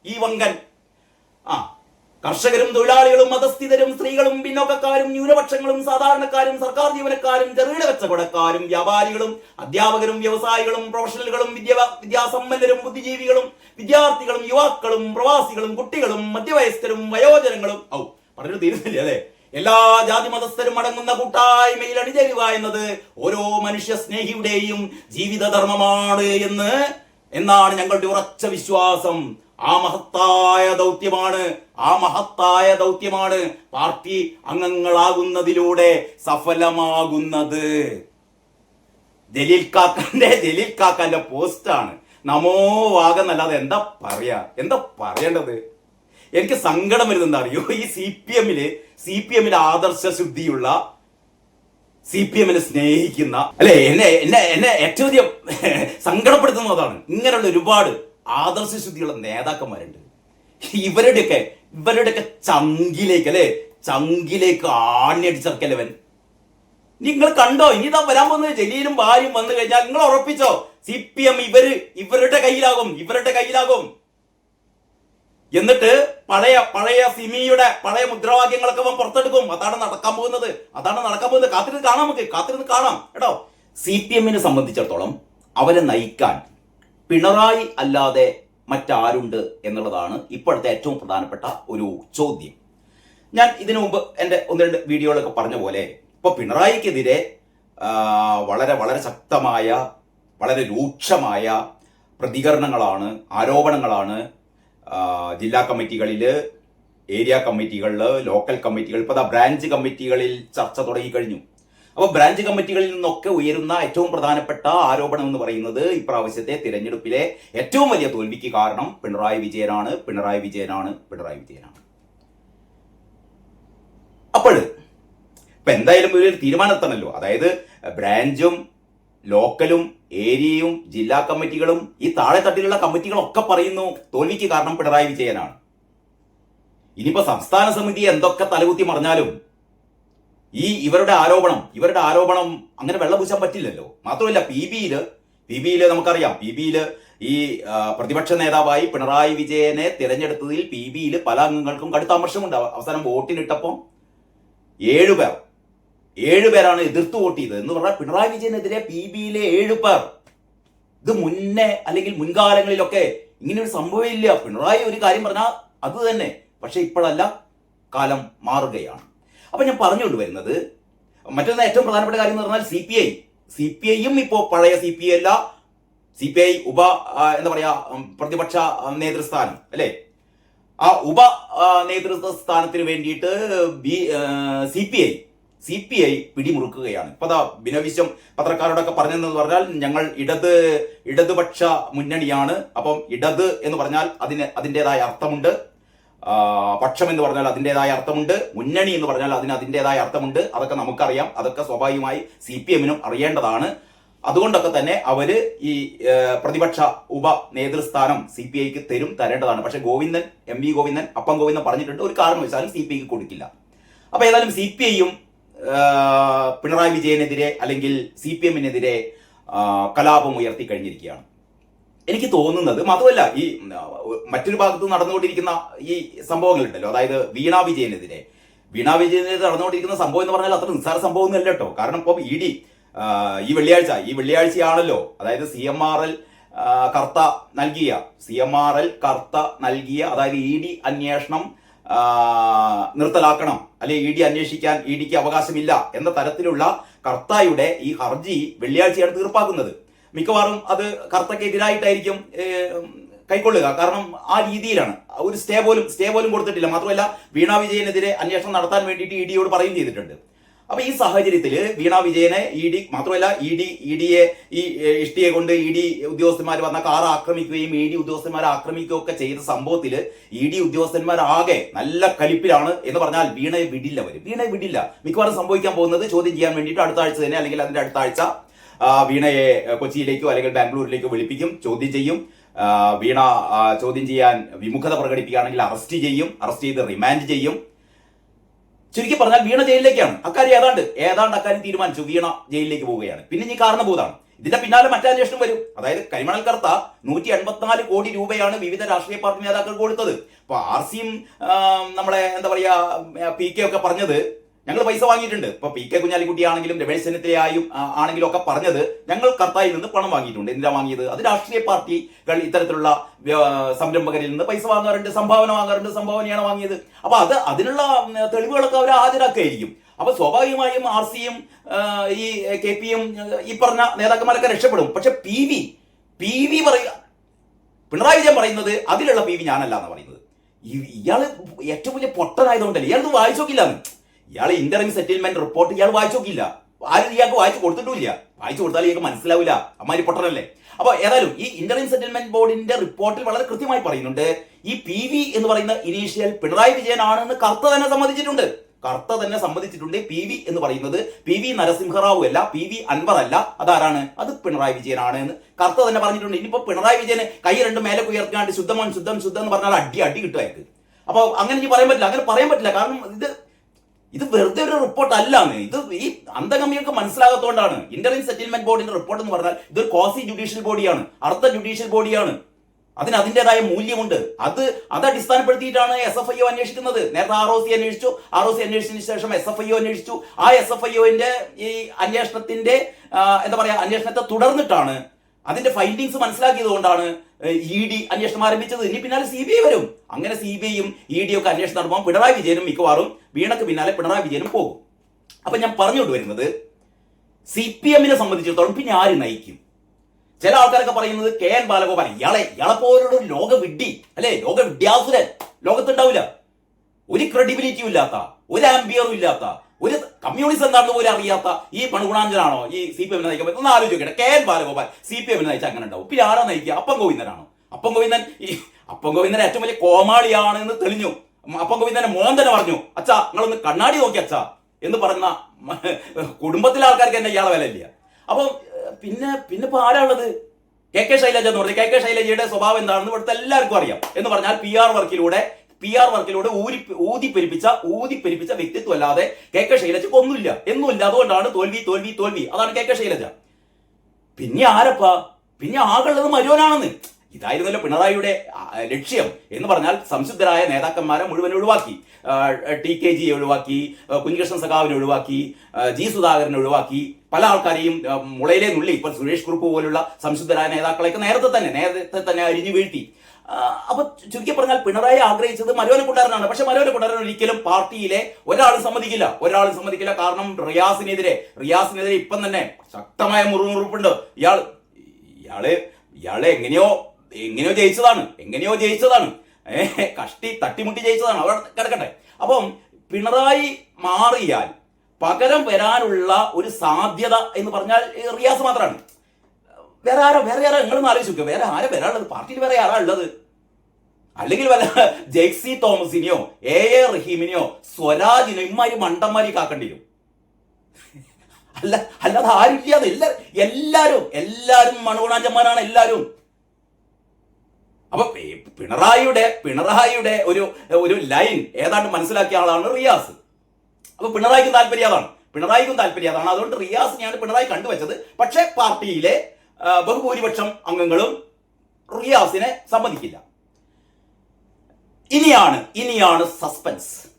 ഈ വങ്കൻ. കർഷകരും തൊഴിലാളികളും മതസ്ഥിതരും സ്ത്രീകളും പിന്നോക്കക്കാരും ന്യൂനപക്ഷങ്ങളും സാധാരണക്കാരും സർക്കാർ ജീവനക്കാരും ചെറുകിട കച്ചവടക്കാരും വ്യാപാരികളും അധ്യാപകരും വ്യവസായികളും പ്രൊഫഷണലുകളും വിദ്യാസമ്പന്നരും ബുദ്ധിജീവികളും വിദ്യാർത്ഥികളും യുവാക്കളും പ്രവാസികളും കുട്ടികളും മധ്യവയസ്കരും വയോജനങ്ങളും പറഞ്ഞു തീരുന്നില്ല അല്ലെ, എല്ലാ ജാതി മതസ്ഥരും അടങ്ങുന്ന കൂട്ടായ്മയിൽ അണിചേരുക എന്നത് ഓരോ മനുഷ്യ സ്നേഹിയുടെയും ജീവിതധർമ്മമാണ് എന്നാണ് ഞങ്ങളുടെ ഉറച്ച വിശ്വാസം. ആ മഹത്തായ ദൗത്യമാണ് പാർട്ടി അംഗങ്ങളാകുന്നതിലൂടെ സഫലമാകുന്നത്. ജലീൽ കാക്കാന്റെ പോസ്റ്റാണ്. നമോ വാഗന്നല്ലാതെ എന്താ പറയേണ്ടത്? എനിക്ക് സങ്കടം വരുന്നത് അറിയോ, ഈ CPM-ല് ആദർശ ശുദ്ധിയുള്ള CPM-നെ സ്നേഹിക്കുന്ന എന്നെ ഏറ്റവും അധികം സങ്കടപ്പെടുത്തുന്നതാണ്. ഇങ്ങനെയുള്ള ഒരുപാട് ആദർശ ശുദ്ധിയുള്ള നേതാക്കന്മാരുണ്ട്. ഇവരുടെയൊക്കെ ചങ്കിലേക്ക് ആണിയടിച്ചിറക്കല്ലവൻ. നിങ്ങൾ കണ്ടോ, ഇനിതാ വരാൻ പോകുന്നത് ജലീലും ഭാര്യയും വന്നു കഴിഞ്ഞാൽ നിങ്ങൾ ഉറപ്പിച്ചോ, CPM ഇവരുടെ കയ്യിലാകും. എന്നിട്ട് പഴയ സിമിയുടെ പഴയ മുദ്രാവാക്യങ്ങളൊക്കെ അവൻ പുറത്തെടുക്കും. അതാണ് നടക്കാൻ പോകുന്നത്. കാത്തിരുന്ന് കാണാം കേട്ടോ. CPM-നെ സംബന്ധിച്ചിടത്തോളം അവരെ നയിക്കാൻ പിണറായി അല്ലാതെ മറ്റാരുണ്ട് എന്നുള്ളതാണ് ഇപ്പോഴത്തെ ഏറ്റവും പ്രധാനപ്പെട്ട ഒരു ചോദ്യം. ഞാൻ ഇതിനു മുമ്പ് എൻ്റെ 1-2 വീഡിയോകളൊക്കെ പറഞ്ഞ പോലെ ഇപ്പൊ പിണറായിക്കെതിരെ വളരെ വളരെ ശക്തമായ വളരെ രൂക്ഷമായ പ്രതികരണങ്ങളാണ്, ആരോപണങ്ങളാണ് ജില്ലാ കമ്മിറ്റികളിൽ, ഏരിയ കമ്മിറ്റികളിൽ, ലോക്കൽ കമ്മിറ്റികൾ, ഇപ്പോൾ ബ്രാഞ്ച് കമ്മിറ്റികളിൽ ചർച്ച തുടങ്ങിക്കഴിഞ്ഞു. അപ്പോൾ ബ്രാഞ്ച് കമ്മിറ്റികളിൽ നിന്നൊക്കെ ഉയരുന്ന ഏറ്റവും പ്രധാനപ്പെട്ട ആരോപണം എന്ന് പറയുന്നത് ഇപ്രാവശ്യത്തെ തിരഞ്ഞെടുപ്പിലെ ഏറ്റവും വലിയ തോൽവിക്ക് കാരണം പിണറായി വിജയനാണ്. അപ്പോൾ ഇപ്പൊ എന്തായാലും ഒരു തീരുമാനത്താണല്ലോ. അതായത് ബ്രാഞ്ചും ലോക്കലും ഏരിയയും ജില്ലാ കമ്മിറ്റികളും ഈ താഴെ തട്ടിലുള്ള കമ്മിറ്റികളൊക്കെ പറയുന്നു തോൽവിക്ക് കാരണം പിണറായി വിജയനാണ്. ഇനിയിപ്പോ സംസ്ഥാന സമിതി എന്തൊക്കെ തലകുത്തി മറിഞ്ഞാലും ഇവരുടെ ആരോപണം അങ്ങനെ വെള്ളപൂശാൻ പറ്റില്ലല്ലോ. മാത്രമല്ല PB-യില് നമുക്കറിയാം, PB-യില് ഈ പ്രതിപക്ഷ നേതാവായി പിണറായി വിജയനെ തിരഞ്ഞെടുത്തതിൽ PB-യില് പല അംഗങ്ങൾക്കും കടുത്ത അമർഷമുണ്ട്. അവസാനം വോട്ടിനിട്ടപ്പോൾ 7 പേരാണ് എതിർത്ത് വോട്ട് ചെയ്തത് എന്ന് പറഞ്ഞാൽ പിണറായി വിജയനെതിരെ PB-യിലെ 7 പേർ. ഇത് മുന്നേ അല്ലെങ്കിൽ മുൻകാലങ്ങളിലൊക്കെ ഇങ്ങനെ ഒരു സംഭവമില്ല. പിണറായി ഒരു കാര്യം പറഞ്ഞാൽ അത് തന്നെ. പക്ഷെ ഇപ്പോഴല്ല, കാലം മാറുകയാണ്. അപ്പൊ ഞാൻ പറഞ്ഞുകൊണ്ട് വരുന്നത് മറ്റൊന്ന് ഏറ്റവും പ്രധാനപ്പെട്ട കാര്യം എന്ന് പറഞ്ഞാൽ CPI-യും ഇപ്പോ പഴയ CPI അല്ല. CPI പ്രതിപക്ഷ നേതൃസ്ഥാനം അല്ലെ, ആ നേതൃത്വ സ്ഥാനത്തിന് വേണ്ടിയിട്ട് CPI പിടിമുറുക്കുകയാണ്. ഇപ്പൊ ബിനവിശ്വം പത്രക്കാരോടൊക്കെ പറഞ്ഞെന്ന് പറഞ്ഞാൽ ഞങ്ങൾ ഇടതുപക്ഷ മുന്നണിയാണ്. അപ്പം ഇടത് എന്ന് പറഞ്ഞാൽ അതിൻ്റെതായ അർത്ഥമുണ്ട്, പക്ഷം എന്ന് പറഞ്ഞാൽ അതിൻ്റെതായ അർത്ഥമുണ്ട്, മുന്നണി എന്ന് പറഞ്ഞാൽ അതിൻ്റെതായ അർത്ഥമുണ്ട്. അതൊക്കെ നമുക്കറിയാം. അതൊക്കെ സ്വാഭാവികമായി CPM-നും അറിയേണ്ടതാണ്. അതുകൊണ്ടൊക്കെ തന്നെ അവര് ഈ പ്രതിപക്ഷ നേതൃസ്ഥാനം CPI-ക്ക് തരേണ്ടതാണ്. പക്ഷെ MV ഗോവിന്ദൻ അപ്പം ഗോവിന്ദൻ പറഞ്ഞിട്ടുണ്ട് ഒരു കാരണവശാലും CPI-ക്ക് കൊടുക്കില്ല. അപ്പൊ ഏതായാലും CPI-യും പിണറായി വിജയനെതിരെ അല്ലെങ്കിൽ CPM-നെതിരെ കലാപം ഉയർത്തി കഴിഞ്ഞിരിക്കുകയാണ്. എനിക്ക് തോന്നുന്നത്. മാത്രമല്ല ഈ മറ്റൊരു ഭാഗത്ത് നടന്നുകൊണ്ടിരിക്കുന്ന ഈ സംഭവങ്ങളുണ്ടല്ലോ, അതായത് വീണാ വിജയനെതിരെ നടന്നുകൊണ്ടിരിക്കുന്ന സംഭവം എന്ന് പറഞ്ഞാൽ അത്ര നിസ്സാര സംഭവം ഒന്നും അല്ല കേട്ടോ. കാരണം ഇപ്പം ഇ ഡി ഈ വെള്ളിയാഴ്ചയാണല്ലോ, അതായത് CMRL നൽകിയ അതായത് ഇ ഡി അന്വേഷണം നിർത്തലാക്കണം, അല്ലെ ഇ ഡി അന്വേഷിക്കാൻ ഇ ഡിക്ക് അവകാശമില്ല എന്ന തരത്തിലുള്ള കർത്തായുടെ ഈ ഹർജി വെള്ളിയാഴ്ചയാണ് തീർപ്പാക്കുന്നത്. മിക്കവാറും അത് കർത്തക്കെതിരായിട്ടായിരിക്കും കൈക്കൊള്ളുക. കാരണം ആ രീതിയിലാണ്, ഒരു സ്റ്റേ പോലും കൊടുത്തിട്ടില്ല. മാത്രമല്ല വീണാ വിജയനെതിരെ അന്വേഷണം നടത്താൻ വേണ്ടിയിട്ട് ഇ ഡിയോട് പറയുകയും ചെയ്തിട്ടുണ്ട്. അപ്പൊ ഈ സാഹചര്യത്തിൽ വീണാ വിജയനെ മാത്രമല്ല ഇ ഡിയെ ഈ ഇഷ്ടിയെ കൊണ്ട് ഇ ഡി ഉദ്യോഗസ്ഥന്മാർ വന്ന കാർ ആക്രമിക്കുകയും ഇ ഡി ഉദ്യോഗസ്ഥന്മാരെ ആക്രമിക്കുകയും ഒക്കെ ചെയ്ത സംഭവത്തിൽ ഇ ഡി ഉദ്യോഗസ്ഥന്മാരാകെ നല്ല കലിപ്പിലാണ് എന്ന് പറഞ്ഞാൽ വീണയെ വിടില്ല. മിക്കവാറും സംഭവിക്കാൻ പോകുന്നത് ചോദ്യം ചെയ്യാൻ വേണ്ടിയിട്ട് അടുത്ത ആഴ്ച തന്നെ അല്ലെങ്കിൽ അതിന്റെ അടുത്ത ആഴ്ച വീണയെ കൊച്ചിയിലേക്കോ അല്ലെങ്കിൽ ബാംഗ്ലൂരിലേക്കോ വിളിപ്പിക്കും, ചോദ്യം ചെയ്യും. വീണ ചോദ്യം ചെയ്യാൻ വിമുഖത പ്രകടിപ്പിക്കുകയാണെങ്കിൽ അറസ്റ്റ് ചെയ്ത് റിമാൻഡ് ചെയ്യും. ചുരുക്കി പറഞ്ഞാൽ വീണ ജയിലിലേക്കാണ്. അക്കാര്യം ഏതാണ്ട് അക്കാര്യം തീരുമാനിച്ചു. വീണ ജയിലിലേക്ക് പോവുകയാണ്. പിന്നെ ഈ കാരണഭൂതാണ്. ഇതിന്റെ പിന്നാലെ മറ്റന്വേഷണം വരും. അതായത് കരിമണൽ കർത്ത 154 കോടി രൂപയാണ് വിവിധ രാഷ്ട്രീയ പാർട്ടി നേതാക്കൾ കൊടുത്തത്. അപ്പൊ RCയും നമ്മളെ എന്താ പറയാ PK ഒക്കെ പറഞ്ഞത് ഞങ്ങൾ പൈസ വാങ്ങിയിട്ടുണ്ട്. ഇപ്പൊ PK കുഞ്ഞാലിക്കുട്ടി ആണെങ്കിലും രമേശ് ചെന്നിത്തലയായും ആണെങ്കിലും ഒക്കെ പറഞ്ഞത് ഞങ്ങൾ കർത്തായിൽ നിന്ന് പണം വാങ്ങിയിട്ടുണ്ട്. എന്തിനാ വാങ്ങിയത്? അത് രാഷ്ട്രീയ പാർട്ടികൾ ഇത്തരത്തിലുള്ള സംരംഭകരിൽ നിന്ന് പൈസ വാങ്ങാറുണ്ട്, സംഭാവനയാണ് വാങ്ങിയത്. അപ്പൊ അതിനുള്ള തെളിവുകളൊക്കെ അവർ ഹാജരാക്കുകയായിരിക്കും. അപ്പൊ സ്വാഭാവികമായും RCയും ഈ KPയും ഈ പറഞ്ഞ നേതാക്കന്മാരൊക്കെ രക്ഷപ്പെടും. പക്ഷെ PV പറയുക, പിണറായി വിജയൻ പറയുന്നത് അതിലുള്ള PV ഞാനല്ല എന്ന് പറയുന്നത്. ഇയാള് ഏറ്റവും വലിയ പൊട്ടനായതുകൊണ്ടല്ലേ ഇയാൾക്ക് വായിച്ചു നോക്കില്ലാന്ന്. ഇയാൾ ഇന്ററിം സെറ്റിൽമെന്റ് റിപ്പോർട്ട് ഇയാൾ വായിച്ചു നോക്കില്ല. ആരും ഇയാൾക്ക് വായിച്ചു കൊടുത്തിട്ടില്ല. വായിച്ചു കൊടുത്താൽ ഇയാൾക്ക് മനസ്സിലാവില്ല, അമ്മാരി പൊട്ടനല്ലേ. അപ്പൊ ഏതായാലും ഈ ഇന്ററിം സെറ്റിൽമെന്റ് ബോർഡിന്റെ റിപ്പോർട്ടിൽ വളരെ കൃത്യമായി പറയുന്നുണ്ട്, ഈ PV എന്ന് പറയുന്ന ഇനീഷ്യൽ പിണറായി വിജയൻ ആണെന്ന് കർത്ത തന്നെ സമ്മതിച്ചിട്ടുണ്ട്. PV എന്ന് പറയുന്നത് PV നരസിംഹറാവു അല്ല, PV അൻവർ അല്ല. അതാരാണ്? അത് പിണറായി വിജയനാണ് എന്ന് കർത്ത തന്നെ പറഞ്ഞിട്ടുണ്ട്. ഇനിയിപ്പോ പിണറായി വിജയന് കൈ രണ്ടും മേലെ ഉയർത്തിയാണ്ട് ശുദ്ധം എന്ന് പറഞ്ഞാൽ അടി കിട്ടുമായിരിക്കും. അപ്പൊ അങ്ങനെ പറയാൻ പറ്റില്ല. കാരണം ഇത് വെറുതെ ഒരു റിപ്പോർട്ട് അല്ലാന്ന്. ഇത് ഈ അന്തഗമ്യർക്ക് മനസ്സിലാകാത്തതുകൊണ്ടാണ്. ഇന്ററിം സെറ്റിൽമെന്റ് ബോർഡിന്റെ റിപ്പോർട്ട് എന്ന് പറഞ്ഞാൽ ഇതൊരു ക്വാസി ജുഡീഷ്യൽ ബോഡിയാണ്, അർദ്ധ ജുഡീഷ്യൽ ബോഡിയാണ്. അതിന് അതിൻ്റെതായ മൂല്യമുണ്ട്. അത് അടിസ്ഥാനപ്പെടുത്തിയിട്ടാണ് SFIO അന്വേഷിക്കുന്നത്. നേരത്തെ ROC അന്വേഷിച്ചതിന് ശേഷം SFIO അന്വേഷിച്ചു. ആ SFIOന്റെ ഈ അന്വേഷണത്തിന്റെ അന്വേഷണത്തെ തുടർന്നിട്ടാണ് അതിന്റെ ഫൈൻഡിങ്സ് മനസ്സിലാക്കിയത് കൊണ്ടാണ് ED അന്വേഷണം ആരംഭിച്ചത്. ഇനി പിന്നാലെ CBI വരും. അങ്ങനെ CBIയും ED ഒക്കെ അന്വേഷണം നടത്തുമ്പോൾ പിണറായി വിജയനും മിക്കവാറും വീണക്ക് പിന്നാലെ പിണറായി വിജയനും പോകും. അപ്പൊ ഞാൻ പറഞ്ഞുകൊണ്ട് വരുന്നത്, CPMനെ സംബന്ധിച്ചിടത്തോളം പിന്നെ ആര് നയിക്കും? ചില ആൾക്കാരൊക്കെ പറയുന്നത് KN ബാലഗോപാൽ, ഇയാളെ പോലുള്ള ഒരു ലോകവിഡ്ഢി അല്ലെ, ലോകവിദ്യാസുരൻ ലോകത്തുണ്ടാവില്ല. ഒരു ക്രെഡിബിലിറ്റിയും ഇല്ലാത്ത, ഒരു ആംബിയറും ഇല്ലാത്ത, ഒരു കമ്മ്യൂണിസം എന്താണെന്ന് പോലും അറിയാത്ത ഈ പണുഗുണാഞ്ചനാണോ ഈ CPM നയിക്കാൻ പറ്റും? ഒന്ന് ആലോചിക്കട്ടെ. KN ബാലഗോപാൽ CPM നയിച്ചാൽ അങ്ങനെ ഉണ്ടാവും. പിന്നെ ആരാ നയിക്കുക? അപ്പം ഗോവിന്ദനാണോ? അപ്പം ഗോവിന്ദൻ ഏറ്റവും വലിയ കോമാളിയാണ് എന്ന് തെളിഞ്ഞു. അപ്പം ഗോവിന്ദനെ മോൻ തന്നെ പറഞ്ഞു, അച്ഛാ നിങ്ങളൊന്ന് കണ്ണാടി നോക്കി അച്ഛാ എന്ന് പറഞ്ഞ കുടുംബത്തിലെ ആൾക്കാർക്ക് തന്നെ ഇയാളെ വില ഇല്ല. അപ്പം പിന്നെ ഇപ്പൊ ആരാ ഉള്ളത്? KK ശൈലജ എന്ന് പറഞ്ഞാൽ KK ശൈലജയുടെ സ്വഭാവം എന്താണെന്ന് ഇവിടുത്തെ എല്ലാവർക്കും അറിയാം. എന്ന് പറഞ്ഞാൽ PR വർക്കിലൂടെ ഊതിപ്പെരിപ്പിച്ച വ്യക്തിത്വം അല്ലാതെ KK ശൈലജക്ക് ഒന്നുമില്ല. അതുകൊണ്ടാണ് തോൽവി. അതാണ് KK ശൈലജ. പിന്നെ ആരപ്പാ? പിന്നെ ആകുള്ളത് മരുവനാണെന്ന്. ഇതായിരുന്നല്ലോ പിണറായിയുടെ ലക്ഷ്യം. എന്ന് പറഞ്ഞാൽ സംശുദ്ധരായ നേതാക്കന്മാരെ മുഴുവൻ ഒഴിവാക്കി. TKജിയെ ഒഴിവാക്കി, കുഞ്ഞികൃഷ്ണൻ സഖാവിനെ ഒഴിവാക്കി, G സുധാകരനെ ഒഴിവാക്കി, പല ആൾക്കാരെയും മുളയിലെ നുള്ളി. ഇപ്പൊ സുരേഷ് കുറുപ്പ് പോലുള്ള സംശുദ്ധരായ നേതാക്കളെയൊക്കെ നേരത്തെ തന്നെ അരിഞ്ഞു വീഴ്ത്തി. അപ്പൊ ചുരുക്കി പറഞ്ഞാൽ പിണറായി ആഗ്രഹിച്ചത് മരോനക്കുണ്ടാരനാണ്. പക്ഷെ മരോനക്കുണ്ടാരൻ ഒരിക്കലും പാർട്ടിയിലെ ഒരാളും സമ്മതിക്കില്ല. കാരണം റിയാസിനെതിരെ ഇപ്പം തന്നെ ശക്തമായ മുറിവുറുപ്പുണ്ട്. ഇയാളെ എങ്ങനെയോ ജയിച്ചതാണ്. തട്ടിമുട്ടി ജയിച്ചതാണ്. അവിടെ കിടക്കട്ടെ. അപ്പം പിണറായി മാറിയാൽ പകരം വരാനുള്ള ഒരു സാധ്യത എന്ന് പറഞ്ഞാൽ റിയാസ് മാത്രമാണ്. വേറെ ആരാ നിങ്ങളൊന്ന് ആലോചിക്കുക. വേറെ ആരാ വരാനുള്ളത്? പാർട്ടിയിൽ വേറെ ആരാ ഉള്ളത്? അല്ലെങ്കിൽ വല്ല ജെക്സി തോമസിനെയോ AA റഹീമിനെയോ സ്വരാജിനോ ഇമ്മാരി മണ്ടന്മാരി കാക്കേണ്ടി വരും. അല്ലാതെ ആരില്ലാതെ എല്ലാരും മണുഗുണാഞ്ചന്മാരാണ് എല്ലാരും. അപ്പൊ പിണറായിയുടെ ഒരു ലൈൻ ഏതാണ്ട് മനസ്സിലാക്കിയ ആളാണ് റിയാസ്. അപ്പൊ പിണറായിക്കും താല്പര്യം അതാണ്. അതുകൊണ്ട് റിയാസിനെയാണ് പിണറായി കണ്ടുവച്ചത്. പക്ഷെ പാർട്ടിയിലെ ബഹുഭൂരിപക്ഷം അംഗങ്ങളും റിയാസിനെ സമ്മതിക്കില്ല. ഇനിയാണ് സസ്പെൻസ്.